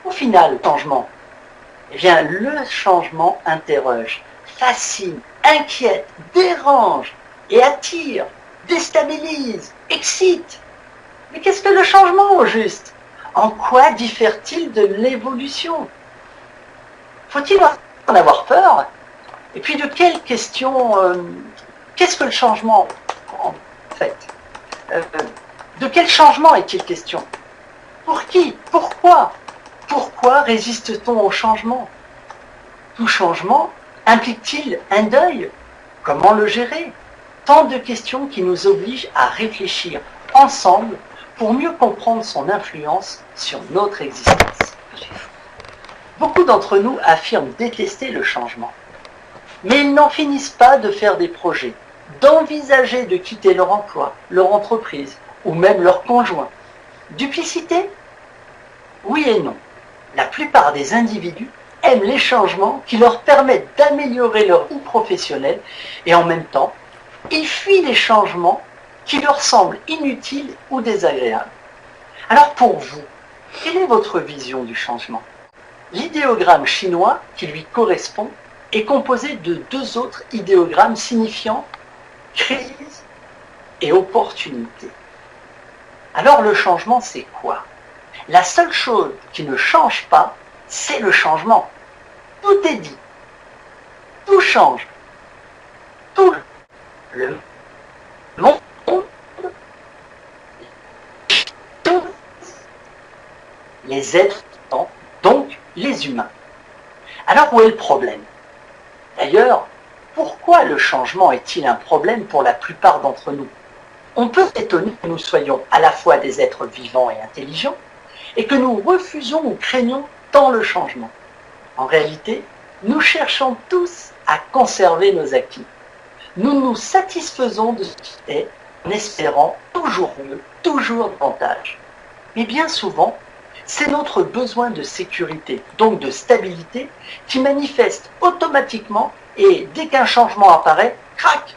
Au final, changement. Eh bien, le changement interroge, fascine, inquiète, dérange et attire, déstabilise, excite. Mais qu'est-ce que le changement au juste? En quoi diffère-t-il de l'évolution? Faut-il en avoir peur? Et puis de quelle question, qu'est-ce que le changement en fait? De quel changement est-il question? Pour qui? Pourquoi? Pourquoi résiste-t-on au changement? Tout changement implique-t-il un deuil? Comment le gérer? Tant de questions qui nous obligent à réfléchir ensemble pour mieux comprendre son influence sur notre existence. Beaucoup d'entre nous affirment détester le changement. Mais ils n'en finissent pas de faire des projets, d'envisager de quitter leur emploi, leur entreprise ou même leur conjoint. Duplicité? Oui et non. La plupart des individus aiment les changements qui leur permettent d'améliorer leur vie professionnelle et en même temps, ils fuient les changements qui leur semblent inutiles ou désagréables. Alors pour vous, quelle est votre vision du changement? L'idéogramme chinois qui lui correspond est composé de deux autres idéogrammes signifiant crise et opportunité. Alors le changement, c'est quoi? La seule chose qui ne change pas, c'est le changement. Tout est dit. Tout change. Tout le monde, les êtres, donc les humains. Alors où est le problème? D'ailleurs, pourquoi le changement est-il un problème pour la plupart d'entre nous? On peut s'étonner que nous soyons à la fois des êtres vivants et intelligents, et que nous refusons ou craignons tant le changement. En réalité, nous cherchons tous à conserver nos acquis. Nous nous satisfaisons de ce qui est, en espérant toujours mieux, toujours davantage. Mais bien souvent, c'est notre besoin de sécurité, donc de stabilité, qui manifeste automatiquement et dès qu'un changement apparaît, crac,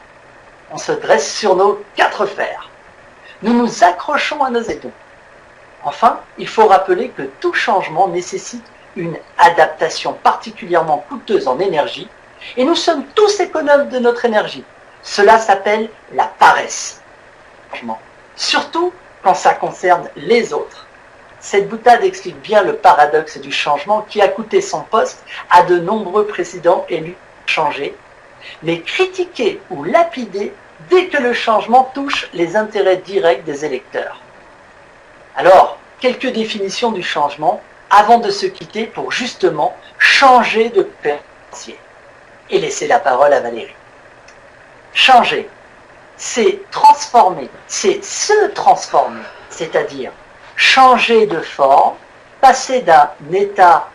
on se dresse sur nos quatre fers. Nous nous accrochons à nos étons. Enfin, il faut rappeler que tout changement nécessite une adaptation particulièrement coûteuse en énergie, et nous sommes tous économes de notre énergie. Cela s'appelle la paresse. Surtout quand ça concerne les autres. Cette boutade explique bien le paradoxe du changement qui a coûté son poste à de nombreux présidents élus changés, mais critiqués ou lapidés dès que le changement touche les intérêts directs des électeurs. Alors, quelques définitions du changement avant de se quitter pour justement changer de pensée. Et laisser la parole à Valérie. Changer, c'est transformer, c'est se transformer, c'est-à-dire changer de forme, passer d'un état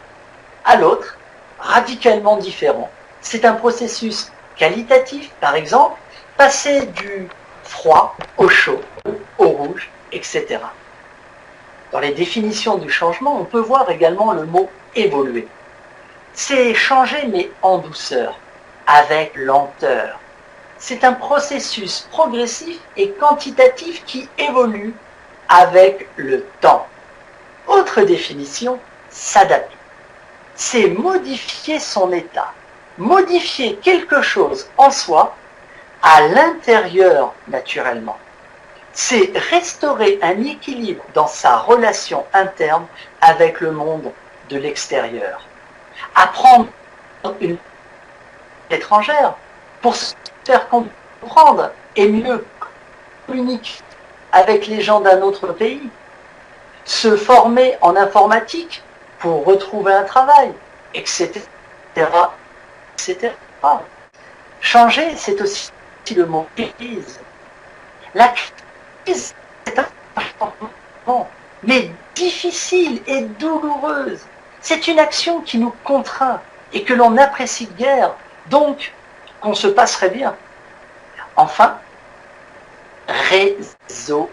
à l'autre, radicalement différent. C'est un processus qualitatif, par exemple, passer du froid au chaud, au rouge, etc. Dans les définitions du changement, on peut voir également le mot évoluer. C'est changer mais en douceur, avec lenteur. C'est un processus progressif et quantitatif qui évolue avec le temps. Autre définition, s'adapter. C'est modifier son état, modifier quelque chose en soi à l'intérieur naturellement. C'est restaurer un équilibre dans sa relation interne avec le monde de l'extérieur. Apprendre une langue étrangère pour se faire comprendre et mieux communiquer avec les gens d'un autre pays. Se former en informatique pour retrouver un travail, etc. etc. Changer, c'est aussi le mot crise. La crise, c'est un changement, mais difficile et douloureuse. C'est une action qui nous contraint et que l'on n'apprécie guère, donc qu'on se passerait bien. Enfin, résolution.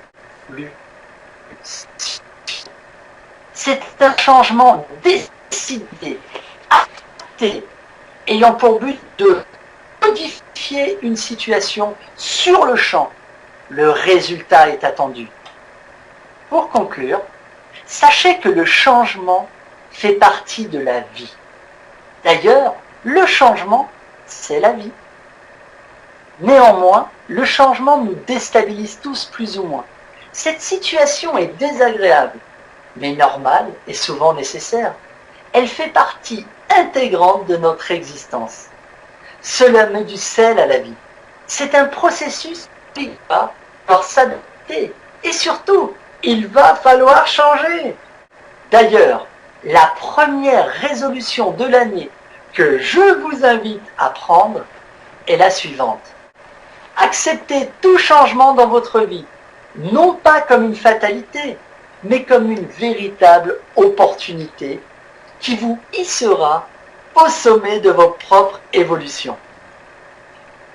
C'est un changement décidé, acté, ayant pour but de modifier une situation sur le champ. Le résultat est attendu. Pour conclure, sachez que le changement fait partie de la vie. D'ailleurs, le changement, c'est la vie. Néanmoins, le changement nous déstabilise tous plus ou moins. Cette situation est désagréable, mais normale et souvent nécessaire. Elle fait partie intégrante de notre existence. Cela met du sel à la vie. C'est un processus qui va falloir s'adapter. Et surtout, il va falloir changer. D'ailleurs, la première résolution de l'année que je vous invite à prendre est la suivante. Acceptez tout changement dans votre vie, non pas comme une fatalité, mais comme une véritable opportunité qui vous hissera au sommet de votre propre évolution.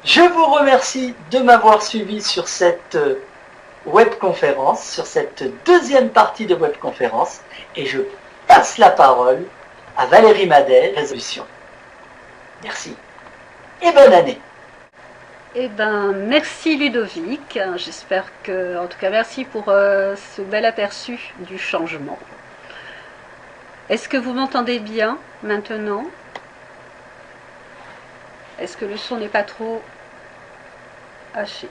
Je vous remercie de m'avoir suivi sur cette webconférence, sur cette deuxième partie de webconférence, et je passe la parole à Valérie Madel, Résolution. Merci et bonne année. Eh ben, merci Ludovic. J'espère que, en tout cas, merci pour ce bel aperçu du changement. Est-ce que vous m'entendez bien maintenant? Est-ce que le son n'est pas trop haché?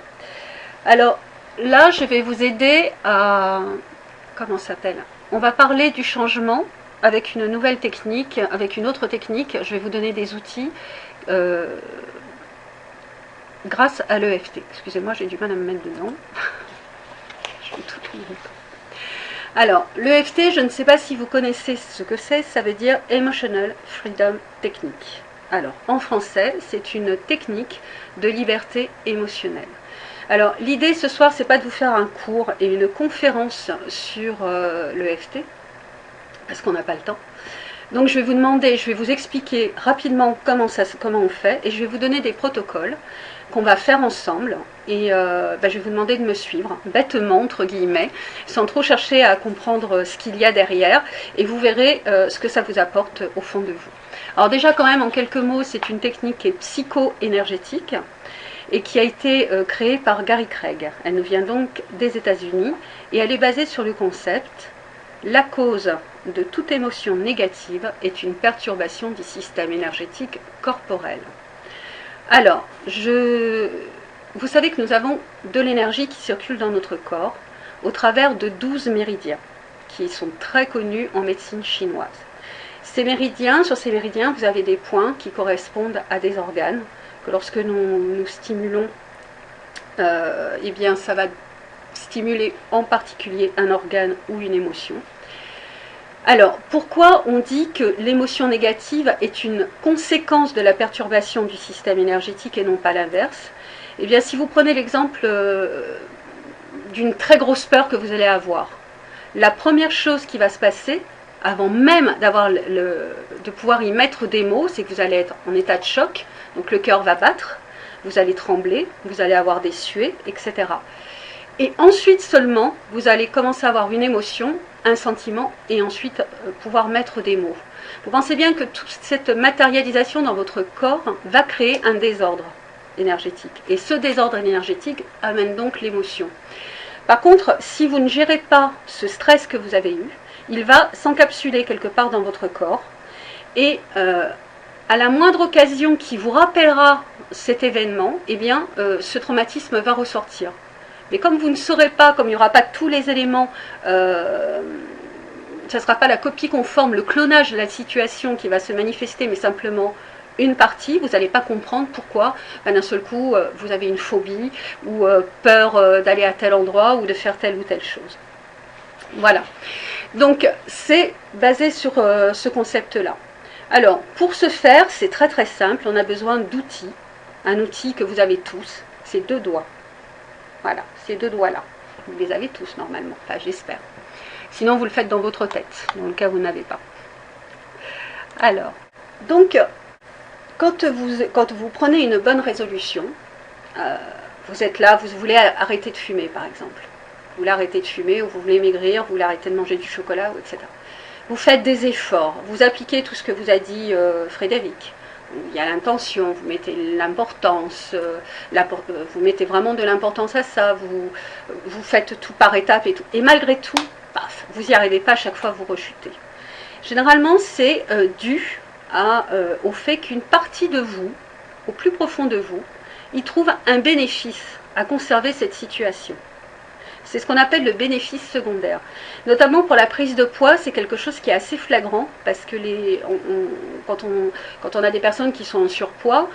Alors là, je vais vous aider à... Comment ça s'appelle? On va parler du changement avec une nouvelle technique, avec une autre technique. Je vais vous donner des outils grâce à l'EFT. Excusez-moi, j'ai du mal à me mettre dedans. Je vais tout tourner. Alors, l'EFT, je ne sais pas si vous connaissez ce que c'est, ça veut dire Emotional Freedom Technique. Alors, en français, c'est une technique de liberté émotionnelle. Alors, l'idée ce soir, c'est pas de vous faire un cours et une conférence sur l'EFT, parce qu'on n'a pas le temps. Donc, je vais vous demander, je vais vous expliquer rapidement comment on fait, et je vais vous donner des protocoles qu'on va faire ensemble, et je vais vous demander de me suivre, bêtement, entre guillemets, sans trop chercher à comprendre ce qu'il y a derrière, et vous verrez ce que ça vous apporte au fond de vous. Alors déjà, quand même, en quelques mots, c'est une technique qui est psycho-énergétique, et qui a été créée par Gary Craig. Elle nous vient donc des États-Unis, et elle est basée sur le concept « La cause de toute émotion négative est une perturbation du système énergétique corporel ». Alors, vous savez que nous avons de l'énergie qui circule dans notre corps au travers de 12 méridiens qui sont très connus en médecine chinoise. Ces méridiens, sur ces méridiens, vous avez des points qui correspondent à des organes que lorsque nous stimulons, eh bien ça va stimuler en particulier un organe ou une émotion. Alors, pourquoi on dit que l'émotion négative est une conséquence de la perturbation du système énergétique et non pas l'inverse? Eh bien, si vous prenez l'exemple d'une très grosse peur que vous allez avoir, la première chose qui va se passer, avant même de pouvoir y mettre des mots, c'est que vous allez être en état de choc, donc le cœur va battre, vous allez trembler, vous allez avoir des suées, etc. Et ensuite seulement, vous allez commencer à avoir une émotion, un sentiment, et ensuite pouvoir mettre des mots. Vous pensez bien que toute cette matérialisation dans votre corps va créer un désordre énergétique. Et ce désordre énergétique amène donc l'émotion. Par contre, si vous ne gérez pas ce stress que vous avez eu, il va s'encapsuler quelque part dans votre corps, et à la moindre occasion qui vous rappellera cet événement, eh bien, ce traumatisme va ressortir. Mais comme vous ne saurez pas, comme il n'y aura pas tous les éléments, ça ne sera pas la copie conforme, le clonage de la situation qui va se manifester, mais simplement une partie, vous n'allez pas comprendre pourquoi d'un seul coup vous avez une phobie ou peur d'aller à tel endroit ou de faire telle ou telle chose. Voilà. Donc c'est basé sur ce concept-là. Alors pour ce faire, c'est très très simple, on a besoin d'outils. Un outil que vous avez tous, c'est 2 doigts. Voilà, ces 2 doigts-là. Vous les avez tous normalement, enfin j'espère. Sinon vous le faites dans votre tête, dans le cas où vous n'avez pas. Alors, donc, quand vous prenez une bonne résolution, vous êtes là, vous voulez arrêter de fumer par exemple. Vous voulez arrêter de fumer, ou vous voulez maigrir, vous voulez arrêter de manger du chocolat, etc. Vous faites des efforts, vous appliquez tout ce que vous a dit Frédéric. Il y a l'intention, vous mettez l'importance, vous mettez vraiment de l'importance à ça, vous faites tout par étapes et tout. Et malgré tout, paf, vous n'y arrivez pas, à chaque fois vous rechutez. Généralement, c'est dû au fait qu'une partie de vous, au plus profond de vous, y trouve un bénéfice à conserver cette situation. C'est ce qu'on appelle le bénéfice secondaire. Notamment pour la prise de poids, c'est quelque chose qui est assez flagrant parce que quand on a des personnes qui sont en surpoids,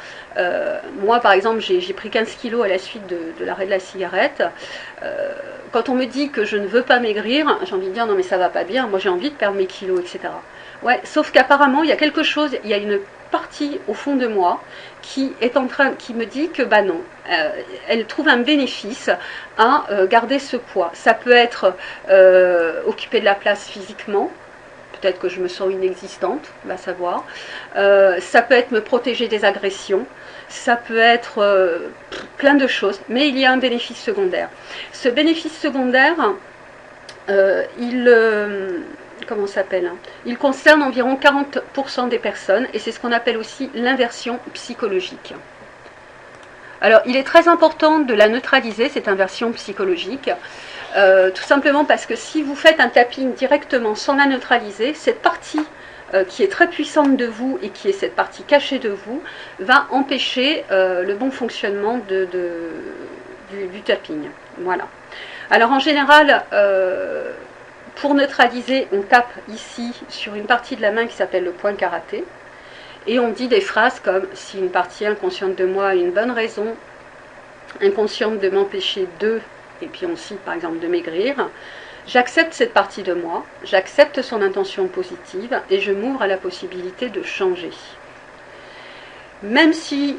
moi par exemple j'ai pris 15 kilos à la suite de l'arrêt de la cigarette. Quand on me dit que je ne veux pas maigrir, j'ai envie de dire non mais ça va pas bien, moi j'ai envie de perdre mes kilos, etc. Ouais, sauf qu'apparemment il y a quelque chose, il y a une partie au fond de moi qui me dit que bah non, elle trouve un bénéfice à garder ce poids. Ça peut être occuper de la place physiquement, peut-être que je me sens inexistante, va savoir. Ça peut être me protéger des agressions, ça peut être plein de choses, mais il y a un bénéfice secondaire. Ce bénéfice secondaire, il concerne environ 40% des personnes et c'est ce qu'on appelle aussi l'inversion psychologique. Alors, il est très important de la neutraliser, cette inversion psychologique, tout simplement parce que si vous faites un tapping directement sans la neutraliser, cette partie qui est très puissante de vous et qui est cette partie cachée de vous, va empêcher le bon fonctionnement du tapping. Voilà. Alors, en général, pour neutraliser, on tape ici sur une partie de la main qui s'appelle le point karaté. Et on dit des phrases comme « Si une partie inconsciente de moi a une bonne raison, inconsciente de m'empêcher de… » et puis on cite par exemple de maigrir. J'accepte cette partie de moi, j'accepte son intention positive et je m'ouvre à la possibilité de changer. Même si,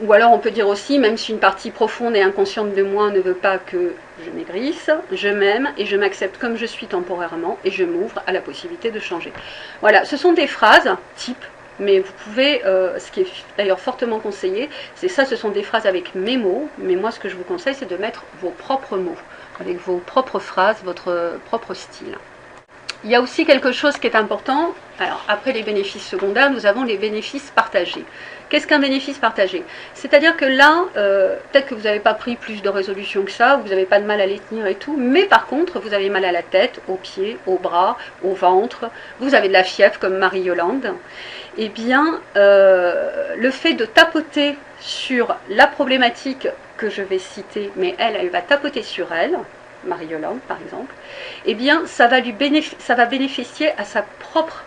ou alors on peut dire aussi, même si une partie profonde et inconsciente de moi ne veut pas que je maigrisse, je m'aime et je m'accepte comme je suis temporairement et je m'ouvre à la possibilité de changer. Voilà, ce sont des phrases type. Mais vous pouvez, ce qui est d'ailleurs fortement conseillé, c'est ça, ce sont des phrases avec mes mots, mais moi ce que je vous conseille c'est de mettre vos propres mots, avec vos propres phrases, votre propre style. Il y a aussi quelque chose qui est important, alors après les bénéfices secondaires, nous avons les bénéfices partagés. Qu'est-ce qu'un bénéfice partagé? C'est-à-dire que là, peut-être que vous n'avez pas pris plus de résolutions que ça, vous n'avez pas de mal à les tenir et tout, mais par contre, vous avez mal à la tête, aux pieds, aux bras, au ventre, vous avez de la fièvre comme Marie-Yolande. Eh bien, le fait de tapoter sur la problématique que je vais citer, mais elle va tapoter sur elle, Marie-Yolande par exemple, eh bien, ça va bénéficier à sa propre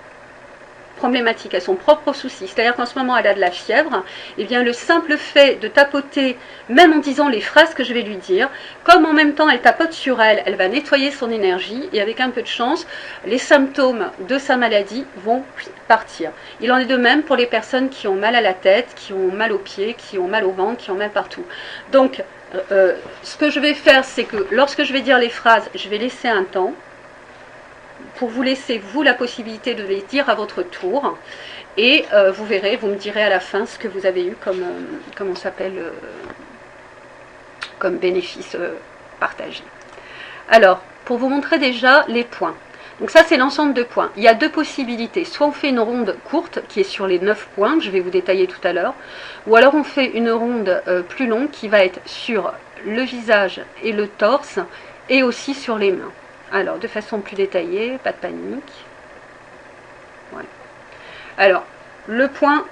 problématique, à son propre souci. C'est-à-dire qu'en ce moment, elle a de la fièvre, et bien le simple fait de tapoter, même en disant les phrases que je vais lui dire, comme en même temps elle tapote sur elle, elle va nettoyer son énergie, et avec un peu de chance, les symptômes de sa maladie vont partir. Il en est de même pour les personnes qui ont mal à la tête, qui ont mal aux pieds, qui ont mal au ventre, qui ont mal partout. Donc, ce que je vais faire, c'est que lorsque je vais dire les phrases, je vais laisser un temps, pour vous laisser, vous, la possibilité de les dire à votre tour. Et vous verrez, vous me direz à la fin ce que vous avez eu comme, comment s'appelle, comme bénéfice partagé. Alors, pour vous montrer déjà les points. Donc ça, c'est l'ensemble de points. Il y a deux possibilités. Soit on fait une ronde courte, qui est sur les 9 points, que je vais vous détailler tout à l'heure. Ou alors on fait une ronde plus longue, qui va être sur le visage et le torse, et aussi sur les mains. Alors, de façon plus détaillée, pas de panique. Voilà. Alors, le point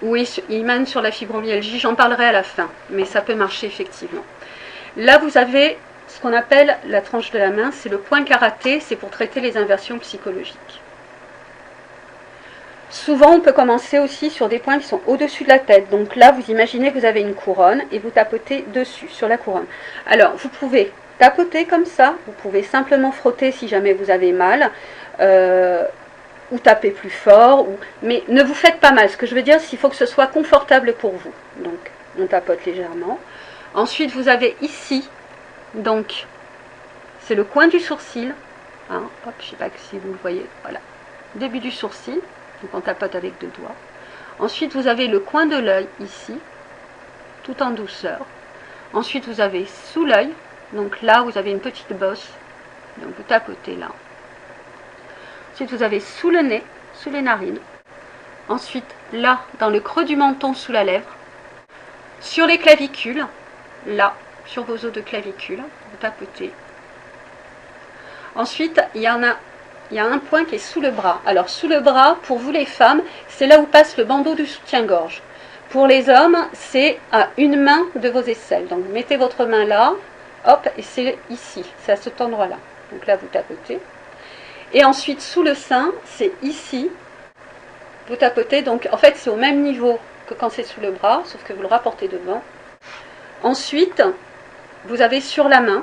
où il mène sur la fibromyalgie, j'en parlerai à la fin, mais ça peut marcher effectivement. Là, vous avez ce qu'on appelle la tranche de la main, c'est le point karaté, c'est pour traiter les inversions psychologiques. Souvent, on peut commencer aussi sur des points qui sont au-dessus de la tête. Donc là, vous imaginez que vous avez une couronne et vous tapotez dessus, sur la couronne. Alors, vous pouvez tapoter comme ça, vous pouvez simplement frotter si jamais vous avez mal, ou taper plus fort, mais ne vous faites pas mal. Ce que je veux dire, c'est qu'il faut que ce soit confortable pour vous. Donc, on tapote légèrement. Ensuite, vous avez ici, donc, c'est le coin du sourcil. Hein, hop, je ne sais pas si vous le voyez, voilà. Début du sourcil, donc on tapote avec 2 doigts. Ensuite, vous avez le coin de l'œil ici, tout en douceur. Ensuite, vous avez sous l'œil. Donc là, vous avez une petite bosse, donc vous tapotez là. Ensuite, vous avez sous le nez, sous les narines. Ensuite, là, dans le creux du menton, sous la lèvre. Sur les clavicules, là, sur vos os de clavicule, vous tapotez. Ensuite, il y a un point qui est sous le bras. Alors, sous le bras, pour vous les femmes, c'est là où passe le bandeau du soutien-gorge. Pour les hommes, c'est à une main de vos aisselles. Donc, mettez votre main là. Hop, et c'est ici, c'est à cet endroit-là. Donc là, vous tapotez. Et ensuite, sous le sein, c'est ici. Vous tapotez, donc en fait, c'est au même niveau que quand c'est sous le bras, sauf que vous le rapportez devant. Ensuite, vous avez sur la main,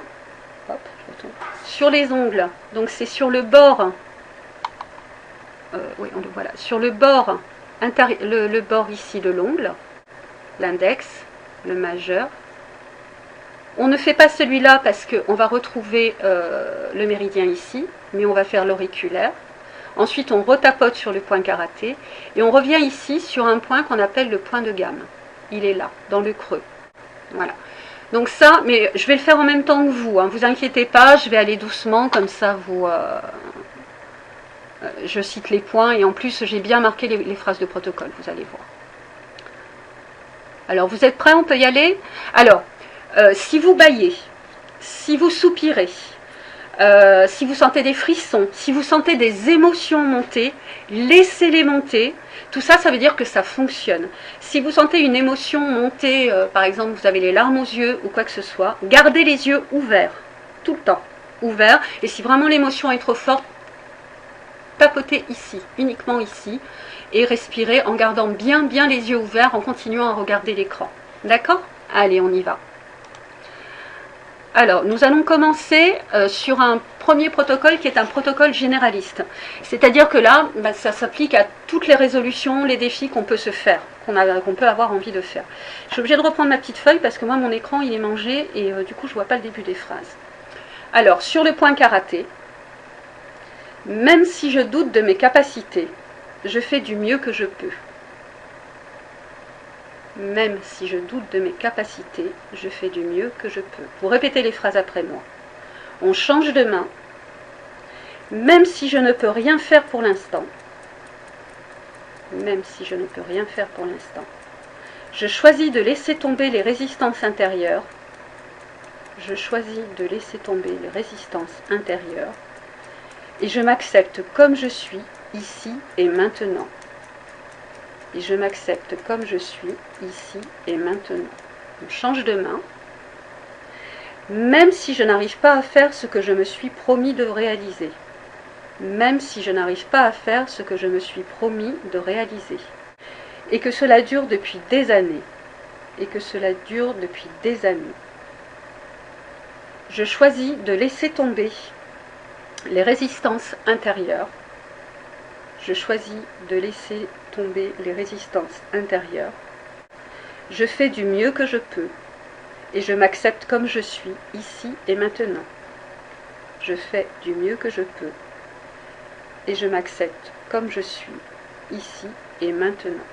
hop, je retourne, sur les ongles, donc c'est sur le bord, oui, voilà, sur le bord, le bord ici de l'ongle, l'index, le majeur. On ne fait pas celui-là parce qu'on va retrouver le méridien ici, mais on va faire l'auriculaire. Ensuite, on retapote sur le point karaté et on revient ici sur un point qu'on appelle le point de gamme. Il est là, dans le creux. Voilà. Donc ça, mais je vais le faire en même temps que vous. Hein. Vous inquiétez pas, je vais aller doucement, comme ça vous... je cite les points et en plus j'ai bien marqué les phrases de protocole, vous allez voir. Alors, vous êtes prêts? On peut y aller? Alors... si vous bâillez, si vous soupirez, si vous sentez des frissons, si vous sentez des émotions monter, laissez-les monter. Tout ça, ça veut dire que ça fonctionne. Si vous sentez une émotion monter, par exemple, vous avez les larmes aux yeux ou quoi que ce soit, gardez les yeux ouverts, tout le temps, ouverts. Et si vraiment l'émotion est trop forte, tapotez ici, uniquement ici, et respirez en gardant bien les yeux ouverts, en continuant à regarder l'écran. D'accord? Allez, on y va. Alors, nous allons commencer sur un premier protocole qui est un protocole généraliste. C'est-à-dire que là, ça s'applique à toutes les résolutions, les défis qu'on peut se faire, qu'on peut avoir envie de faire. Je suis obligée de reprendre ma petite feuille parce que moi, mon écran, il est mangé et du coup, je ne vois pas le début des phrases. Alors, sur le point karaté, même si je doute de mes capacités, je fais du mieux que je peux. Même si je doute de mes capacités, je fais du mieux que je peux. Vous répétez les phrases après moi. On change de main. Même si je ne peux rien faire pour l'instant. Même si je ne peux rien faire pour l'instant. Je choisis de laisser tomber les résistances intérieures. Je choisis de laisser tomber les résistances intérieures. Et je m'accepte comme je suis, ici et maintenant. Et je m'accepte comme je suis, ici et maintenant. On change de main. Même si je n'arrive pas à faire ce que je me suis promis de réaliser. Même si je n'arrive pas à faire ce que je me suis promis de réaliser. Et que cela dure depuis des années. Et que cela dure depuis des années. Je choisis de laisser tomber les résistances intérieures. Je choisis de laisser tomber les résistances intérieures. Je fais du mieux que je peux et je m'accepte comme je suis, ici et maintenant. Je fais du mieux que je peux et je m'accepte comme je suis, ici et maintenant.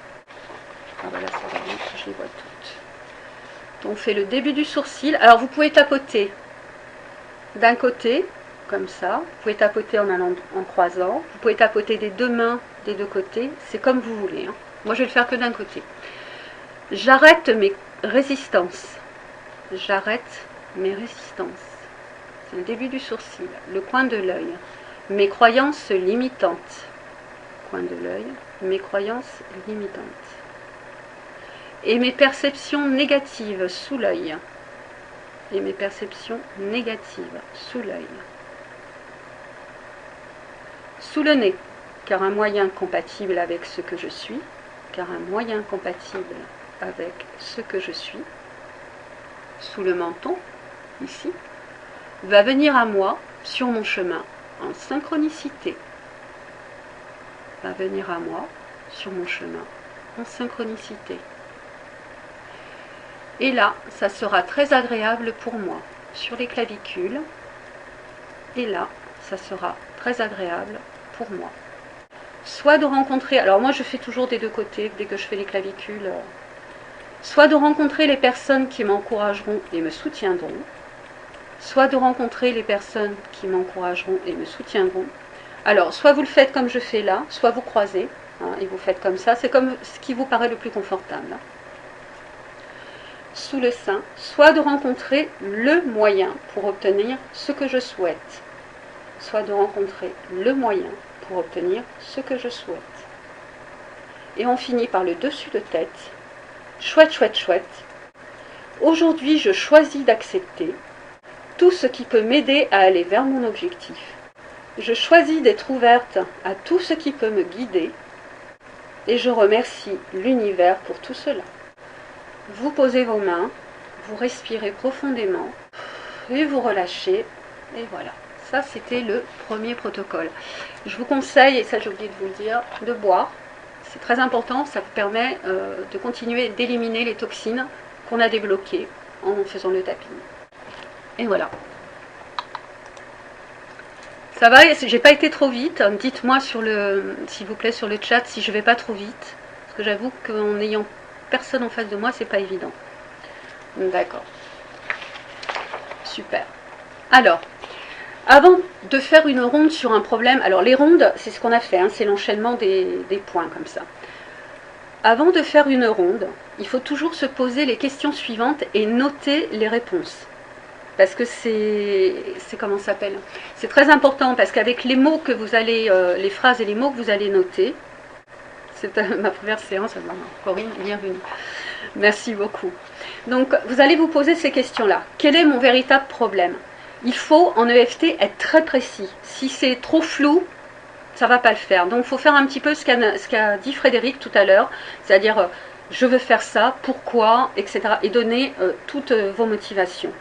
Ah voilà, ça va bien, je les vois toutes. On fait le début du sourcil. Alors vous pouvez tapoter d'un côté, comme ça. Vous pouvez tapoter en allant en croisant. Vous pouvez tapoter des deux mains des deux côtés. C'est comme vous voulez. Hein. Moi, je vais le faire que d'un côté. J'arrête mes résistances. J'arrête mes résistances. C'est le début du sourcil. Le coin de l'œil. Mes croyances limitantes. Coin de l'œil. Mes croyances limitantes. Et mes perceptions négatives sous l'œil. Et mes perceptions négatives sous l'œil. Sous le nez, car un moyen compatible avec ce que je suis, car un moyen compatible avec ce que je suis, sous le menton, ici, va venir à moi sur mon chemin en synchronicité. Va venir à moi sur mon chemin en synchronicité. Et là, ça sera très agréable pour moi sur les clavicules. Et là, ça sera très agréable pour moi. Soit de rencontrer, alors moi je fais toujours des deux côtés dès que je fais les clavicules, soit de rencontrer les personnes qui m'encourageront et me soutiendront, soit de rencontrer les personnes qui m'encourageront et me soutiendront. Alors, soit vous le faites comme je fais là, soit vous croisez, hein, et vous faites comme ça, c'est comme ce qui vous paraît le plus confortable. Hein. Sous le sein, soit de rencontrer le moyen pour obtenir ce que je souhaite, soit de rencontrer le moyen pour obtenir ce que je souhaite. Et on finit par le dessus de tête. Chouette, chouette, chouette. Aujourd'hui, je choisis d'accepter tout ce qui peut m'aider à aller vers mon objectif. Je choisis d'être ouverte à tout ce qui peut me guider et je remercie l'univers pour tout cela. Vous posez vos mains, vous respirez profondément et vous relâchez. Et voilà, ça c'était le premier protocole. Je vous conseille, et ça j'ai oublié de vous le dire, de boire. C'est très important, ça vous permet de continuer d'éliminer les toxines qu'on a débloquées en faisant le tapping. Et voilà. Ça va, j'ai pas été trop vite. Dites-moi s'il vous plaît sur le chat si je vais pas trop vite. Parce que j'avoue qu'en n'ayant personne en face de moi, c'est pas évident. D'accord. Super. Alors, avant de faire une ronde sur un problème, alors les rondes, c'est ce qu'on a fait, hein, c'est l'enchaînement des points comme ça. Avant de faire une ronde, il faut toujours se poser les questions suivantes et noter les réponses. Parce que c'est comment ça s'appelle ? C'est très important parce qu'avec les mots que vous allez, les phrases et les mots que vous allez noter, c'est ma première séance, Corinne, bienvenue. Merci beaucoup. Donc, vous allez vous poser ces questions-là. Quel est mon véritable problème ? Il faut, en EFT, être très précis. Si c'est trop flou, ça ne va pas le faire. Donc, il faut faire un petit peu ce qu'a dit Frédéric tout à l'heure, c'est-à-dire, je veux faire ça, pourquoi, etc. Et donner toutes vos motivations.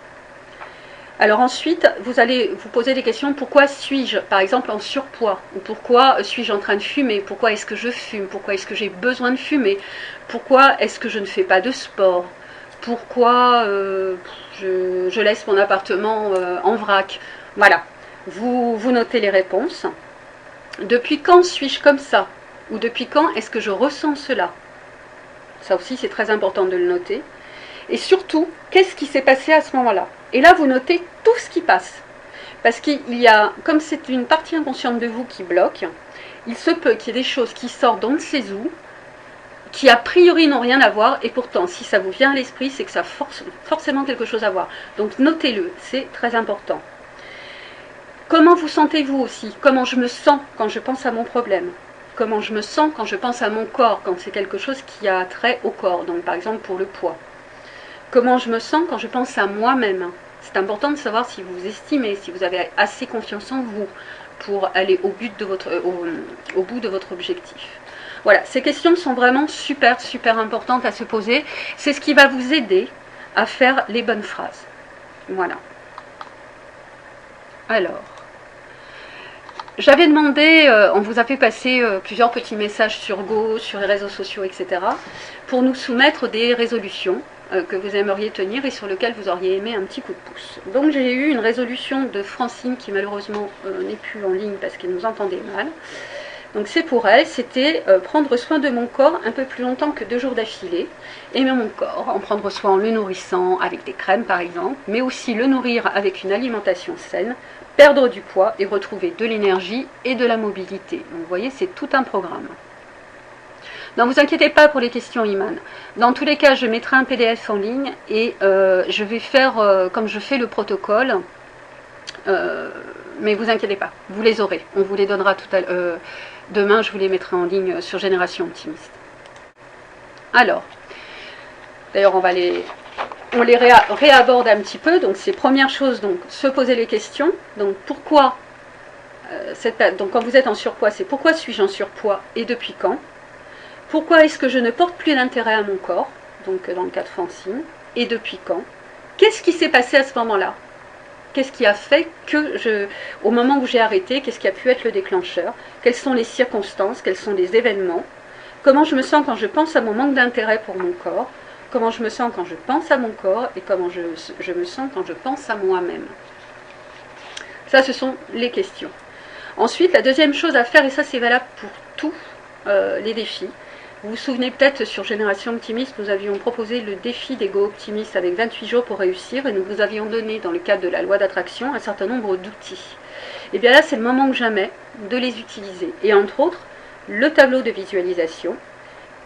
Alors ensuite, vous allez vous poser des questions, pourquoi suis-je par exemple en surpoids? Ou pourquoi suis-je en train de fumer? Pourquoi est-ce que je fume? Pourquoi est-ce que j'ai besoin de fumer? Pourquoi est-ce que je ne fais pas de sport? Pourquoi je laisse mon appartement en vrac? Voilà, vous notez les réponses. Depuis quand suis-je comme ça? Ou depuis quand est-ce que je ressens cela? Ça aussi, c'est très important de le noter. Et surtout, qu'est-ce qui s'est passé à ce moment-là? Et là, vous notez tout ce qui passe. Parce qu'il y a, comme c'est une partie inconsciente de vous qui bloque, il se peut qu'il y ait des choses qui sortent d'on ne sait où, qui a priori n'ont rien à voir, et pourtant, si ça vous vient à l'esprit, c'est que ça a forcément quelque chose à voir. Donc notez-le, c'est très important. Comment vous sentez-vous aussi? Comment je me sens quand je pense à mon problème? Comment je me sens quand je pense à mon corps, quand c'est quelque chose qui a trait au corps, donc par exemple pour le poids? Comment je me sens quand je pense à moi-même? C'est important de savoir si vous vous estimez, si vous avez assez confiance en vous pour aller au bout de votre objectif. Voilà, ces questions sont vraiment super importantes à se poser. C'est ce qui va vous aider à faire les bonnes phrases. Voilà. Alors, j'avais demandé, on vous a fait passer plusieurs petits messages sur Go, sur les réseaux sociaux, etc., pour nous soumettre des résolutions que vous aimeriez tenir et sur lesquelles vous auriez aimé un petit coup de pouce. Donc j'ai eu une résolution de Francine qui malheureusement n'est plus en ligne parce qu'elle nous entendait mal. Donc c'est pour elle, c'était prendre soin de mon corps un peu plus longtemps que 2 jours d'affilée, aimer mon corps, en prendre soin en le nourrissant avec des crèmes par exemple, mais aussi le nourrir avec une alimentation saine, perdre du poids et retrouver de l'énergie et de la mobilité. Donc vous voyez, c'est tout un programme. Ne vous inquiétez pas pour les questions Iman. Dans tous les cas, je mettrai un PDF en ligne et je vais faire comme je fais le protocole. Mais vous inquiétez pas, vous les aurez. On vous les donnera tout à l'heure. Demain, je vous les mettrai en ligne sur Génération Optimiste. Alors, d'ailleurs, on les réaborde un petit peu. Donc, c'est première chose, donc se poser les questions. Donc, pourquoi donc quand vous êtes en surpoids, c'est pourquoi suis-je en surpoids et depuis quand? Pourquoi est-ce que je ne porte plus d'intérêt à mon corps? Donc, dans le cas de Francine. Et depuis quand? Qu'est-ce qui s'est passé à ce moment-là? Qu'est-ce qui a fait que au moment où j'ai arrêté, qu'est-ce qui a pu être le déclencheur? Quelles sont les circonstances? Quels sont les événements? Comment je me sens quand je pense à mon manque d'intérêt pour mon corps? Comment je me sens quand je pense à mon corps? Et comment je me sens quand je pense à moi-même? Ça, ce sont les questions. Ensuite, la deuxième chose à faire, et ça c'est valable pour tous les défis. Vous vous souvenez peut-être sur Génération Optimiste, nous avions proposé le défi d'Ego Optimiste avec 28 jours pour réussir et nous vous avions donné dans le cadre de la loi d'attraction un certain nombre d'outils. Et bien là c'est le moment ou jamais de les utiliser. Et entre autres, le tableau de visualisation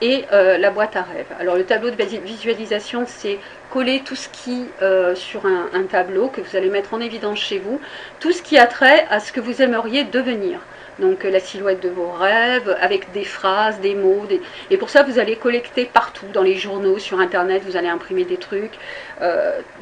et la boîte à rêves. Alors le tableau de visualisation, c'est coller tout ce qui, sur un tableau que vous allez mettre en évidence chez vous, tout ce qui a trait à ce que vous aimeriez devenir. Donc la silhouette de vos rêves, avec des phrases, des mots. Et pour ça, vous allez collecter partout, dans les journaux, sur Internet, vous allez imprimer des trucs,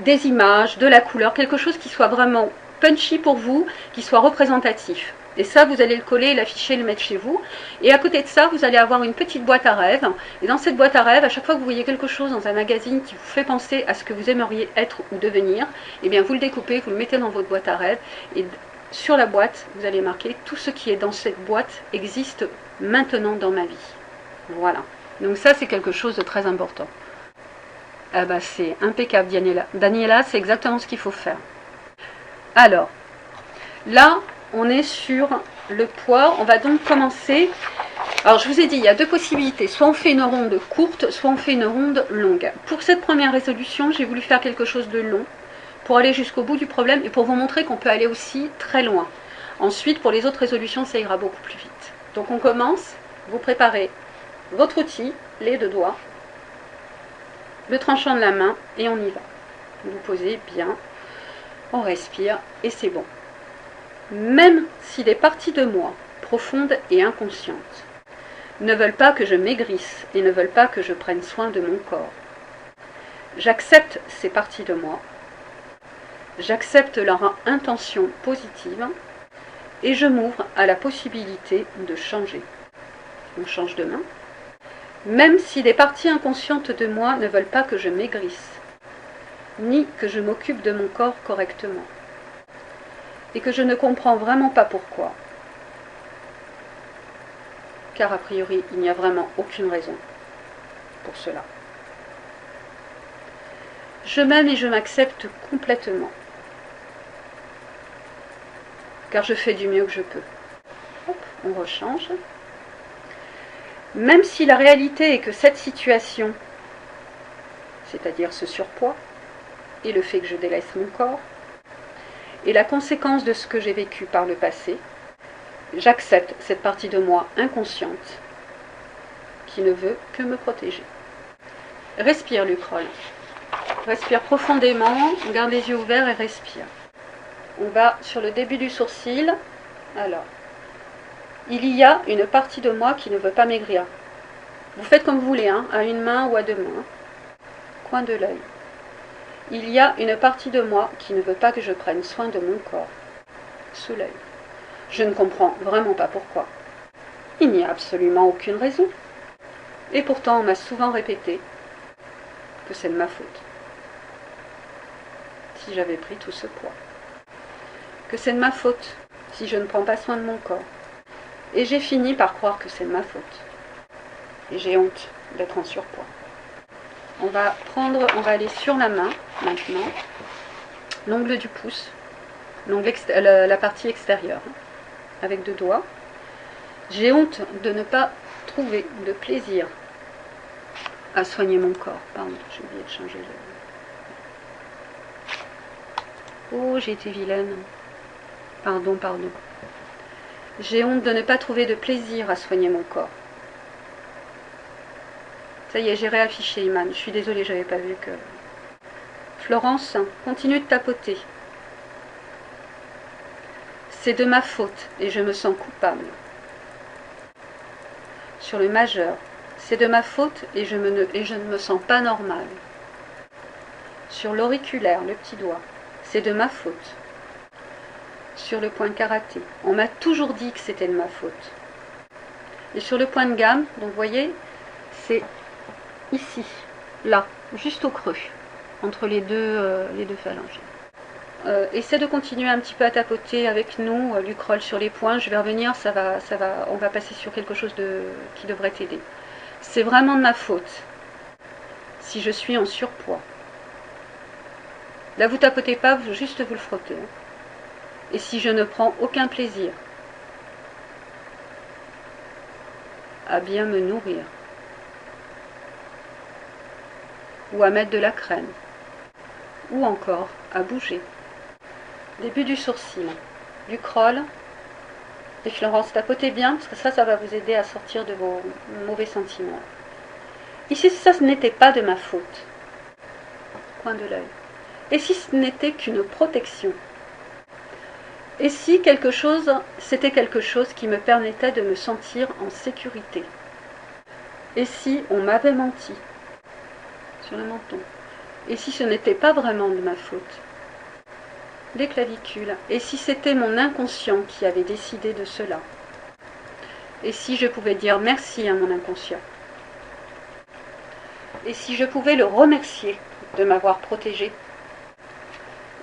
des images, de la couleur, quelque chose qui soit vraiment punchy pour vous, qui soit représentatif. Et ça, vous allez le coller, l'afficher, le mettre chez vous. Et à côté de ça, vous allez avoir une petite boîte à rêves. Et dans cette boîte à rêves, à chaque fois que vous voyez quelque chose dans un magazine qui vous fait penser à ce que vous aimeriez être ou devenir, eh bien vous le découpez, vous le mettez dans votre boîte à rêves. Et sur la boîte, vous allez marquer tout ce qui est dans cette boîte existe maintenant dans ma vie. Voilà. Donc ça, c'est quelque chose de très important. Ah bah, c'est impeccable, Daniela. Daniela, c'est exactement ce qu'il faut faire. Alors, là, on est sur le poids. On va donc commencer. Alors, je vous ai dit, il y a 2 possibilités. Soit on fait une ronde courte, soit on fait une ronde longue. Pour cette première résolution, j'ai voulu faire quelque chose de long, pour aller jusqu'au bout du problème et pour vous montrer qu'on peut aller aussi très loin. Ensuite, pour les autres résolutions, ça ira beaucoup plus vite. Donc on commence, vous préparez votre outil, les 2 doigts, le tranchant de la main et on y va. Vous posez bien, on respire et c'est bon. Même si des parties de moi, profondes et inconscientes, ne veulent pas que je maigrisse et ne veulent pas que je prenne soin de mon corps, j'accepte ces parties de moi. J'accepte leur intention positive et je m'ouvre à la possibilité de changer. On change de main. Même si des parties inconscientes de moi ne veulent pas que je maigrisse, ni que je m'occupe de mon corps correctement. et que je ne comprends vraiment pas pourquoi. Car a priori, il n'y a vraiment aucune raison pour cela. Je m'aime et je m'accepte complètement. Car je fais du mieux que je peux. Hop, on rechange. Même si la réalité est que cette situation, c'est-à-dire ce surpoids, et le fait que je délaisse mon corps, est la conséquence de ce que j'ai vécu par le passé, j'accepte cette partie de moi inconsciente qui ne veut que me protéger. Respire, Lucrol. Respire profondément, garde les yeux ouverts et respire. On va sur le début du sourcil. Alors, il y a une partie de moi qui ne veut pas maigrir. Vous faites comme vous voulez, hein, à une main ou à deux mains. Coin de l'œil. Il y a une partie de moi qui ne veut pas que je prenne soin de mon corps. Sous l'œil. Je ne comprends vraiment pas pourquoi. Il n'y a absolument aucune raison. Et pourtant, on m'a souvent répété que c'est de ma faute. Si j'avais pris tout ce poids. Que c'est de ma faute si je ne prends pas soin de mon corps. Et j'ai fini par croire que c'est de ma faute. Et j'ai honte d'être en surpoids. On va aller sur la main maintenant, l'ongle du pouce, la partie extérieure, avec 2 doigts. J'ai honte de ne pas trouver de plaisir à soigner mon corps. Pardon, j'ai oublié de changer le... Oh, j'ai été vilaine. Pardon. J'ai honte de ne pas trouver de plaisir à soigner mon corps. Ça y est, j'ai réaffiché Iman. Je suis désolée, j'avais pas vu que... Florence, continue de tapoter. C'est de ma faute et je me sens coupable. Sur le majeur, c'est de ma faute et je ne me sens pas normale. Sur l'auriculaire, le petit doigt, c'est de ma faute. Sur le point karaté, on m'a toujours dit que c'était de ma faute. Et sur le point de gamme, donc vous voyez, c'est ici, là, juste au creux, entre les deux phalanges. Essaie de continuer un petit peu à tapoter avec nous, Lucrol, sur les points. Je vais revenir, on va passer sur quelque chose qui devrait t'aider. C'est vraiment de ma faute si je suis en surpoids. Là, vous tapotez pas, juste vous le frottez. Et si je ne prends aucun plaisir à bien me nourrir, ou à mettre de la crème, ou encore à bouger. Début du sourcil, Lucrol, et Florence, tapotez bien, parce que ça va vous aider à sortir de vos mauvais sentiments. Ici, ça ce n'était pas de ma faute. Coin de l'œil. Et si ce n'était qu'une protection? Et si c'était quelque chose qui me permettait de me sentir en sécurité? Et si on m'avait menti sur le menton? Et si ce n'était pas vraiment de ma faute? Les clavicules. Et si c'était mon inconscient qui avait décidé de cela? Et si je pouvais dire merci à mon inconscient? Et si je pouvais le remercier de m'avoir protégé?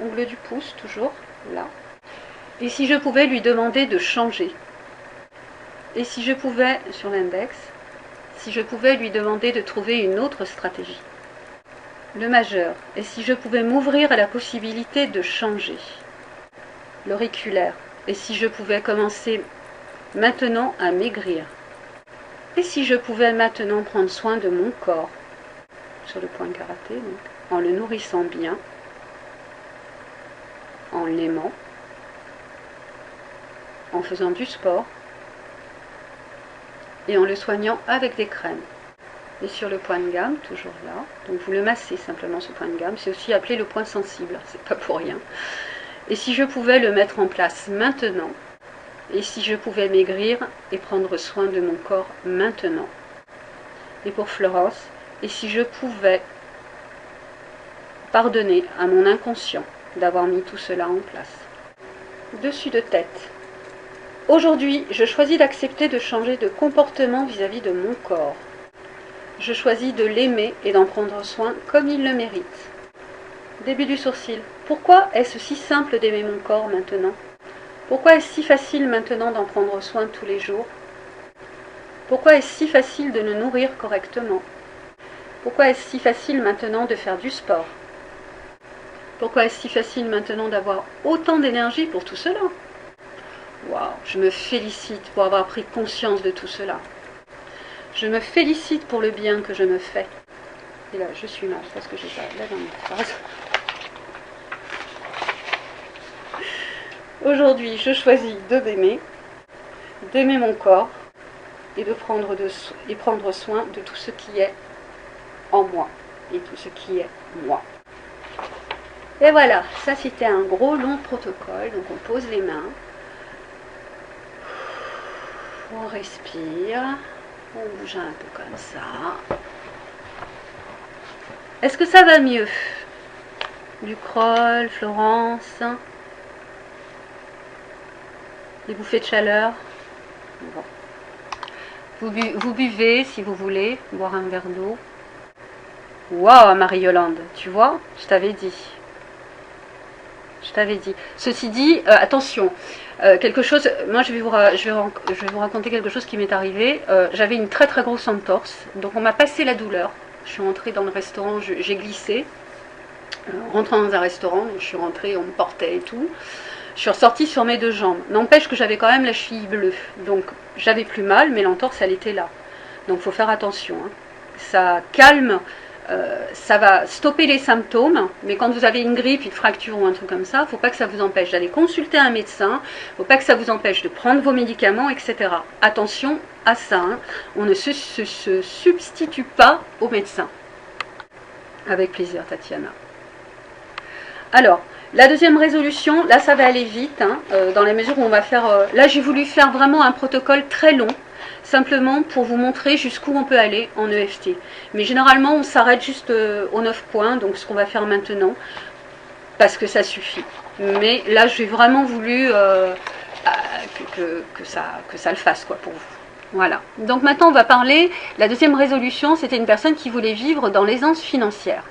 Ongle du pouce, toujours, là. Et si je pouvais lui demander de changer? Et si je pouvais, sur l'index, si je pouvais lui demander de trouver une autre stratégie? Le majeur. Et si je pouvais m'ouvrir à la possibilité de changer? L'auriculaire. Et si je pouvais commencer maintenant à maigrir? Et si je pouvais maintenant prendre soin de mon corps? Sur le point karaté, donc, en le nourrissant bien, en l'aimant, en faisant du sport et en le soignant avec des crèmes. Et sur le point de gamme, toujours là, donc vous le massez simplement ce point de gamme, c'est aussi appelé le point sensible, c'est pas pour rien. Et si je pouvais le mettre en place maintenant, et si je pouvais maigrir et prendre soin de mon corps maintenant. Et pour Florence, et si je pouvais pardonner à mon inconscient d'avoir mis tout cela en place. Dessus de tête. Aujourd'hui, je choisis d'accepter de changer de comportement vis-à-vis de mon corps. Je choisis de l'aimer et d'en prendre soin comme il le mérite. Début du sourcil. Pourquoi est-ce si simple d'aimer mon corps maintenant? Pourquoi est-ce si facile maintenant d'en prendre soin tous les jours? Pourquoi est-ce si facile de nous nourrir correctement? Pourquoi est-ce si facile maintenant de faire du sport? Pourquoi est-ce si facile maintenant d'avoir autant d'énergie pour tout cela? Waouh, je me félicite pour avoir pris conscience de tout cela. Je me félicite pour le bien que je me fais. Et là, je suis mal parce que j'ai pas la dernière phrase. Aujourd'hui, je choisis de d'aimer mon corps et de prendre soin de tout ce qui est en moi et tout ce qui est moi. Et voilà, ça c'était un gros long protocole. Donc on pose les mains, on respire, on bouge un peu comme ça. Est-ce que ça va mieux? Lucrole, Florence, les bouffées de chaleur. Bon. Vous buvez si vous voulez, boire un verre d'eau. Waouh, Marie-Yolande, tu vois, je t'avais dit. Je t'avais dit. Ceci dit, attention, quelque chose, moi je vais vous raconter quelque chose qui m'est arrivé. J'avais une très très grosse entorse, donc on m'a passé la douleur. Je suis rentrée dans le restaurant, j'ai glissé. Rentrant dans un restaurant, donc je suis rentrée, on me portait et tout. Je suis ressortie sur mes deux jambes. N'empêche que j'avais quand même la cheville bleue. Donc j'avais plus mal, mais l'entorse elle était là. Donc il faut faire attention. Hein. Ça calme. Ça va stopper les symptômes, mais quand vous avez une grippe, une fracture ou un truc comme ça, il ne faut pas que ça vous empêche d'aller consulter un médecin, il ne faut pas que ça vous empêche de prendre vos médicaments, etc. Attention à ça, hein. On ne se substitue pas au médecin. Avec plaisir, Tatiana. Alors, la deuxième résolution, là ça va aller vite, hein, dans la mesure où on va faire... là j'ai voulu faire vraiment un protocole très long, simplement pour vous montrer jusqu'où on peut aller en EFT. Mais généralement, on s'arrête juste aux 9 points, donc ce qu'on va faire maintenant, parce que ça suffit. Mais là, j'ai vraiment voulu que ça le fasse quoi, pour vous. Voilà. Donc maintenant, on va parler, la deuxième résolution, c'était une personne qui voulait vivre dans l'aisance financière.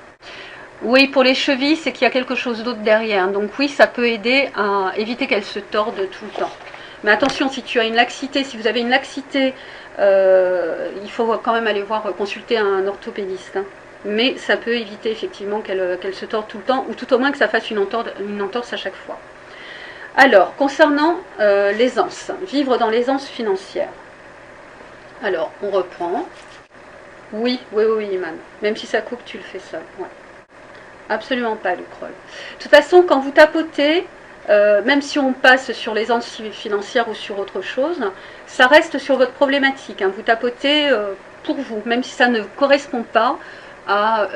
Oui, pour les chevilles, c'est qu'il y a quelque chose d'autre derrière. Donc oui, ça peut aider à éviter qu'elles se tordent tout le temps. Mais attention, si tu as une laxité, si vous avez une laxité, il faut quand même aller consulter un orthopédiste. Hein. Mais ça peut éviter effectivement qu'elle se torde tout le temps, ou tout au moins que ça fasse une entorse à chaque fois. Alors, concernant l'aisance, vivre dans l'aisance financière. Alors, on reprend. Oui, Iman. Même si ça coupe, tu le fais seul. Ouais. Absolument pas, Lucrol. De toute façon, quand vous tapotez, même si on passe sur l'aisance financière ou sur autre chose, ça reste sur votre problématique. Hein. Vous tapotez pour vous, même si ça ne correspond pas à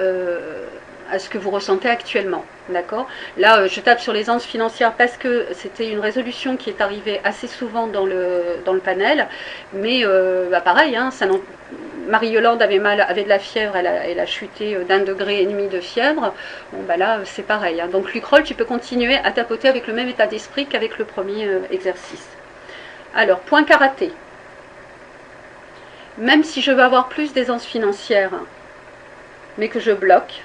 ce que vous ressentez actuellement. D'accord ? Là, je tape sur l'aisance financière parce que c'était une résolution qui est arrivée assez souvent dans le panel. Mais pareil, hein, Marie-Yolande avait de la fièvre, elle a chuté d'1,5 degré de fièvre. Bon, là, c'est pareil. Hein. Donc, Lucrol, tu peux continuer à tapoter avec le même état d'esprit qu'avec le premier exercice. Alors, point karaté. Même si je veux avoir plus d'aisance financière, mais que je bloque,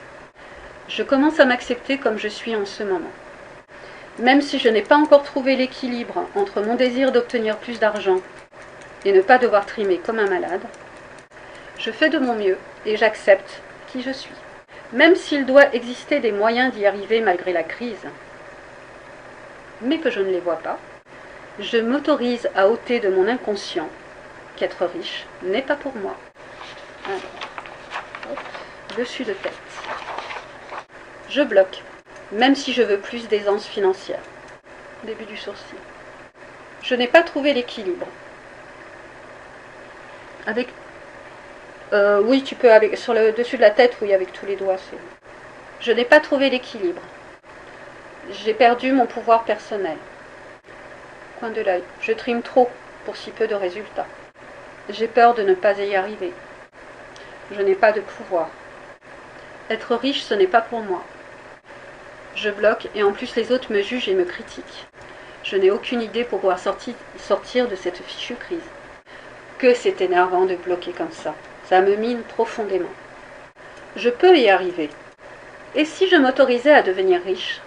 je commence à m'accepter comme je suis en ce moment. Même si je n'ai pas encore trouvé l'équilibre entre mon désir d'obtenir plus d'argent et ne pas devoir trimer comme un malade, je fais de mon mieux et j'accepte qui je suis. Même s'il doit exister des moyens d'y arriver malgré la crise, mais que je ne les vois pas, je m'autorise à ôter de mon inconscient qu'être riche n'est pas pour moi. Alors, hop, dessus de tête. Je bloque, même si je veux plus d'aisance financière. Début du sourcil. Je n'ai pas trouvé l'équilibre. Avec oui, tu peux sur le dessus de la tête, oui, avec tous les doigts. Je n'ai pas trouvé l'équilibre. J'ai perdu mon pouvoir personnel. Coin de l'œil. Je trime trop pour si peu de résultats. J'ai peur de ne pas y arriver. Je n'ai pas de pouvoir. Être riche, ce n'est pas pour moi. Je bloque et en plus les autres me jugent et me critiquent. Je n'ai aucune idée pour pouvoir sortir de cette fichue crise. Que c'est énervant de bloquer comme ça. Ça me mine profondément. Je peux y arriver. Et si je m'autorisais à devenir riche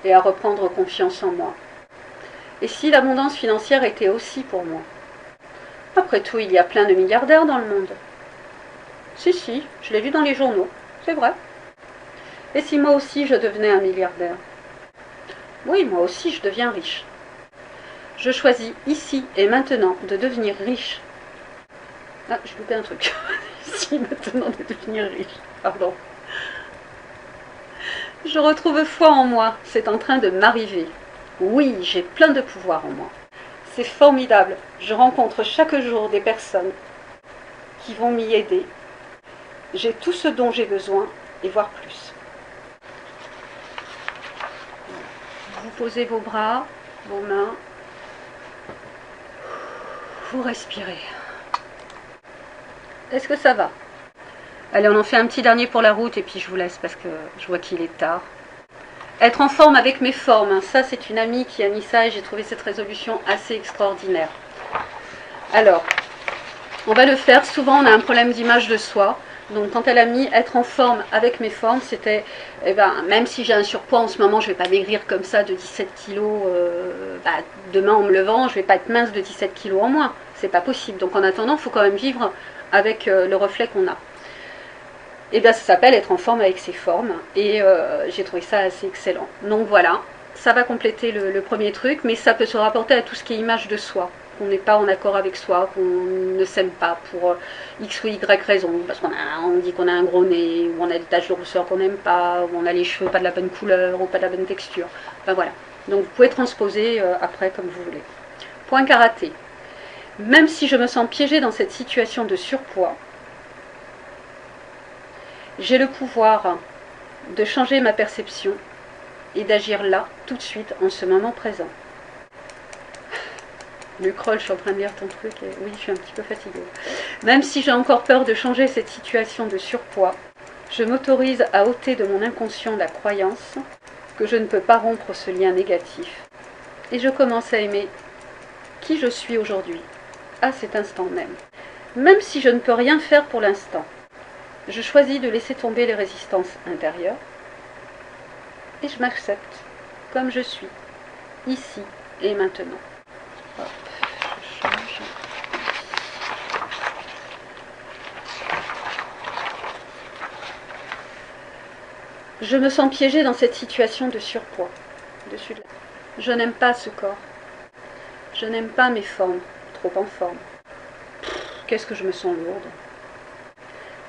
et à reprendre confiance en moi? Et si l'abondance financière était aussi pour moi? Après tout, il y a plein de milliardaires dans le monde. Si, je l'ai lu dans les journaux, c'est vrai. Et si moi aussi je devenais un milliardaire? Oui, moi aussi je deviens riche. Je choisis ici et maintenant de devenir riche. Ah, j'ai loupé un truc. Ici maintenant de devenir riche. Pardon. Je retrouve foi en moi, c'est en train de m'arriver. Oui, j'ai plein de pouvoir en moi. C'est formidable, je rencontre chaque jour des personnes qui vont m'y aider. J'ai tout ce dont j'ai besoin et voire plus. Vous posez vos bras, vos mains, vous respirez. Est-ce que ça va? Allez, on en fait un petit dernier pour la route et puis je vous laisse parce que je vois qu'il est tard. Être en forme avec mes formes, ça c'est une amie qui a mis ça et j'ai trouvé cette résolution assez extraordinaire. Alors, on va le faire, souvent on a un problème d'image de soi. Donc quand elle a mis être en forme avec mes formes, c'était, même si j'ai un surpoids en ce moment, je ne vais pas maigrir comme ça de 17 kilos, demain en me levant, je ne vais pas être mince de 17 kilos en moins, c'est pas possible. Donc en attendant, il faut quand même vivre avec le reflet qu'on a. Et bien ça s'appelle être en forme avec ses formes, et j'ai trouvé ça assez excellent. Donc voilà, ça va compléter le premier truc, mais ça peut se rapporter à tout ce qui est image de soi. Qu'on n'est pas en accord avec soi, qu'on ne s'aime pas pour X ou Y raison, parce qu'on dit qu'on a un gros nez, ou on a des taches de rousseur qu'on n'aime pas, ou on a les cheveux pas de la bonne couleur, ou pas de la bonne texture. Enfin voilà. Donc vous pouvez transposer après comme vous voulez. Point karaté. Même si je me sens piégée dans cette situation de surpoids, j'ai le pouvoir de changer ma perception et d'agir là, tout de suite, en ce moment présent. Lucrol, je suis en train de lire ton truc et oui, je suis un petit peu fatiguée. Même si j'ai encore peur de changer cette situation de surpoids, je m'autorise à ôter de mon inconscient la croyance que je ne peux pas rompre ce lien négatif. Et je commence à aimer qui je suis aujourd'hui, à cet instant même. Même si je ne peux rien faire pour l'instant, je choisis de laisser tomber les résistances intérieures et je m'accepte comme je suis, ici et maintenant. Hop, je change. Je me sens piégée dans cette situation de surpoids. Dessus de là. Je n'aime pas ce corps. Je n'aime pas mes formes, trop en forme. Qu'est-ce que je me sens lourde.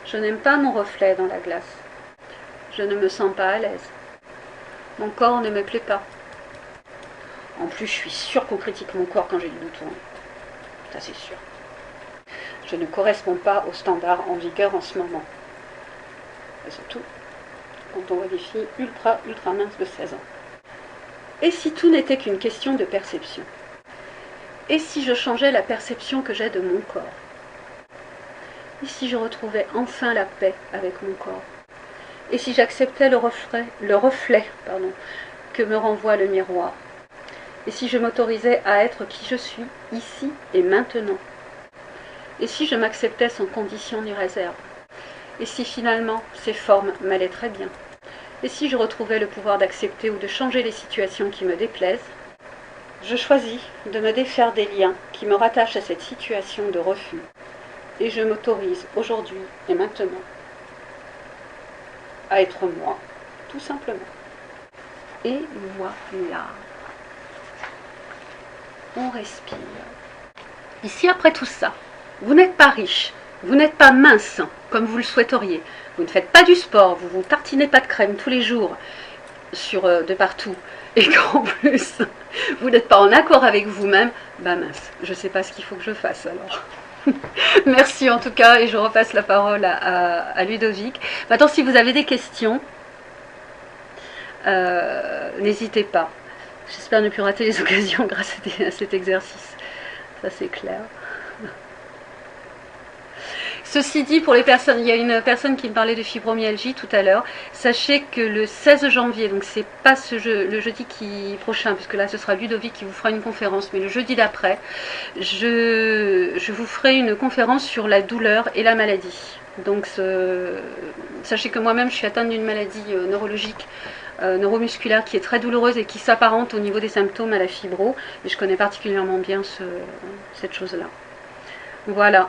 Je n'aime pas mon reflet dans la glace. Je ne me sens pas à l'aise. Mon corps ne me plaît pas. En plus, je suis sûre qu'on critique mon corps quand j'ai du bouton. Ça, c'est sûr. Je ne corresponds pas aux standards en vigueur en ce moment. Et surtout, quand on voit des filles ultra minces de 16 ans. Et si tout n'était qu'une question de perception? Et si je changeais la perception que j'ai de mon corps? Et si je retrouvais enfin la paix avec mon corps? Et si j'acceptais le reflet que me renvoie le miroir? Et si je m'autorisais à être qui je suis, ici et maintenant? Et si je m'acceptais sans condition ni réserve? Et si finalement ces formes m'allaient très bien? Et si je retrouvais le pouvoir d'accepter ou de changer les situations qui me déplaisent? Je choisis de me défaire des liens qui me rattachent à cette situation de refus. Et je m'autorise aujourd'hui et maintenant à être moi, tout simplement. Et voilà. On respire. Ici, après tout ça, vous n'êtes pas riche, vous n'êtes pas mince comme vous le souhaiteriez, vous ne faites pas du sport, vous ne vous tartinez pas de crème tous les jours de partout, et qu'en plus, vous n'êtes pas en accord avec vous-même, mince, je ne sais pas ce qu'il faut que je fasse alors. Merci en tout cas, et je repasse la parole à Ludovic. Maintenant, si vous avez des questions, n'hésitez pas. J'espère ne plus rater les occasions grâce à cet exercice. Ça, c'est clair. Ceci dit, pour les personnes, il y a une personne qui me parlait de fibromyalgie tout à l'heure. Sachez que le 16 janvier, donc c'est pas le jeudi prochain, puisque là ce sera Ludovic qui vous fera une conférence, mais le jeudi d'après, je vous ferai une conférence sur la douleur et la maladie. Donc sachez que moi-même je suis atteinte d'une maladie neurologique neuromusculaire qui est très douloureuse et qui s'apparente au niveau des symptômes à la fibro. Et je connais particulièrement bien cette chose-là. Voilà.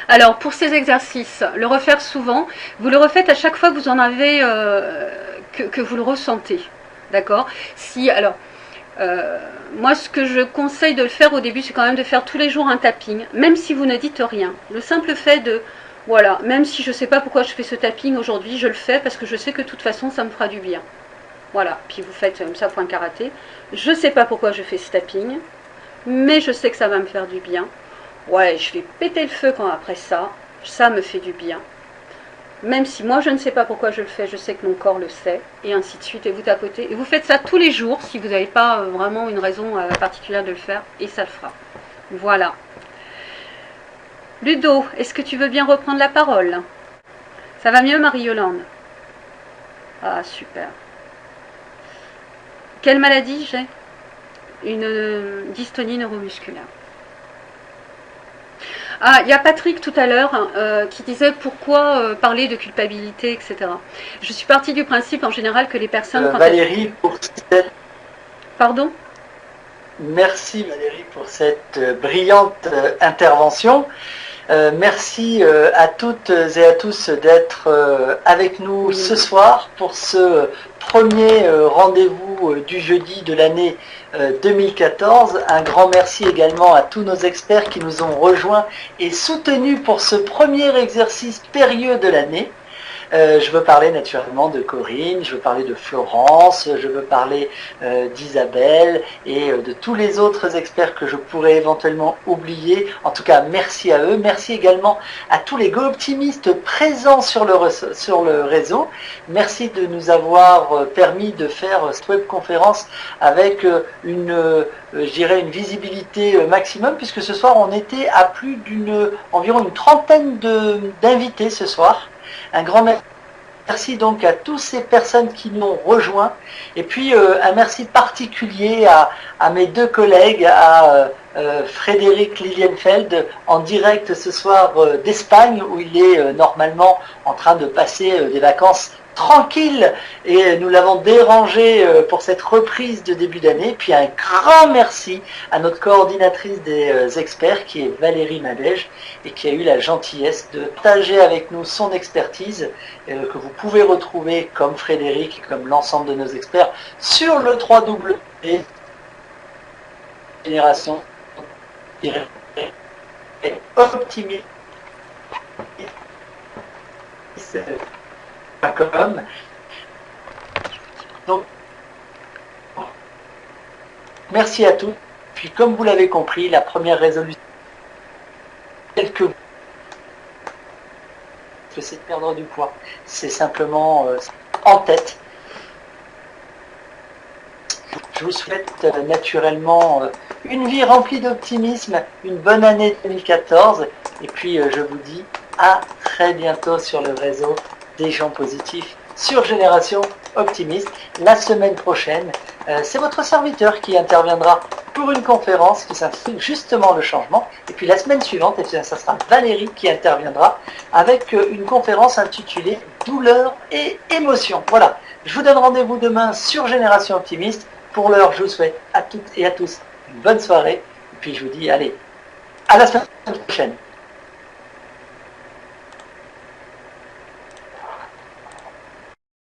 Alors, pour ces exercices, le refaire souvent, vous le refaites à chaque fois que vous en avez, que vous le ressentez. D'accord? Moi, ce que je conseille de le faire au début, c'est quand même de faire tous les jours un tapping, même si vous ne dites rien. Le simple fait de, voilà, même si je ne sais pas pourquoi je fais ce tapping aujourd'hui, je le fais parce que je sais que de toute façon, ça me fera du bien. Voilà, puis vous faites ça point karaté. Je ne sais pas pourquoi je fais ce tapping, mais je sais que ça va me faire du bien. Ouais, je vais péter le feu quand après ça me fait du bien. Même si moi je ne sais pas pourquoi je le fais, je sais que mon corps le sait, et ainsi de suite, et vous tapotez. Et vous faites ça tous les jours, si vous n'avez pas vraiment une raison particulière de le faire, et ça le fera. Voilà. Ludo, est-ce que tu veux bien reprendre la parole? Ça va mieux, Marie-Yolande? Ah, super. Quelle maladie j'ai? Une dystonie neuromusculaire. Ah, il y a Patrick tout à l'heure qui disait pourquoi parler de culpabilité, etc. Je suis partie du principe en général que les personnes... Valérie, pour cette... Pardon? Merci Valérie pour cette brillante intervention. Merci à toutes et à tous d'être avec nous ce soir pour ce premier rendez-vous du jeudi de l'année 2014. Un grand merci également à tous nos experts qui nous ont rejoints et soutenus pour ce premier exercice périlleux de l'année. Je veux parler naturellement de Corinne, je veux parler de Florence, je veux parler d'Isabelle et de tous les autres experts que je pourrais éventuellement oublier. En tout cas, merci à eux. Merci également à tous les go-optimistes présents sur le réseau. Merci de nous avoir permis de faire cette webconférence avec je dirais une visibilité maximum, puisque ce soir on était à plus environ une trentaine d'invités ce soir. Un grand merci donc à toutes ces personnes qui nous ont rejoints. Et puis un merci particulier à mes deux collègues, à Frédéric Lilienfeld en direct ce soir d'Espagne, où il est normalement en train de passer des vacances tranquille, et nous l'avons dérangé pour cette reprise de début d'année. Puis un grand merci à notre coordinatrice des experts qui est Valérie Madège et qui a eu la gentillesse de partager avec nous son expertise que vous pouvez retrouver comme Frédéric et comme l'ensemble de nos experts sur le 3W génération optimiste. Donc, merci à tous. Puis comme vous l'avez compris, la première résolution, telle que c'est de perdre du poids. C'est simplement en tête. Je vous souhaite naturellement une vie remplie d'optimisme, une bonne année 2014. Et puis je vous dis à très bientôt sur le réseau des gens positifs sur Génération Optimiste. La semaine prochaine, c'est votre serviteur qui interviendra pour une conférence qui s'intitule justement le changement. Et puis la semaine suivante, ça sera Valérie qui interviendra avec une conférence intitulée Douleur et émotion. Voilà, je vous donne rendez-vous demain sur Génération Optimiste. Pour l'heure, je vous souhaite à toutes et à tous une bonne soirée. Et puis je vous dis, allez, à la semaine prochaine.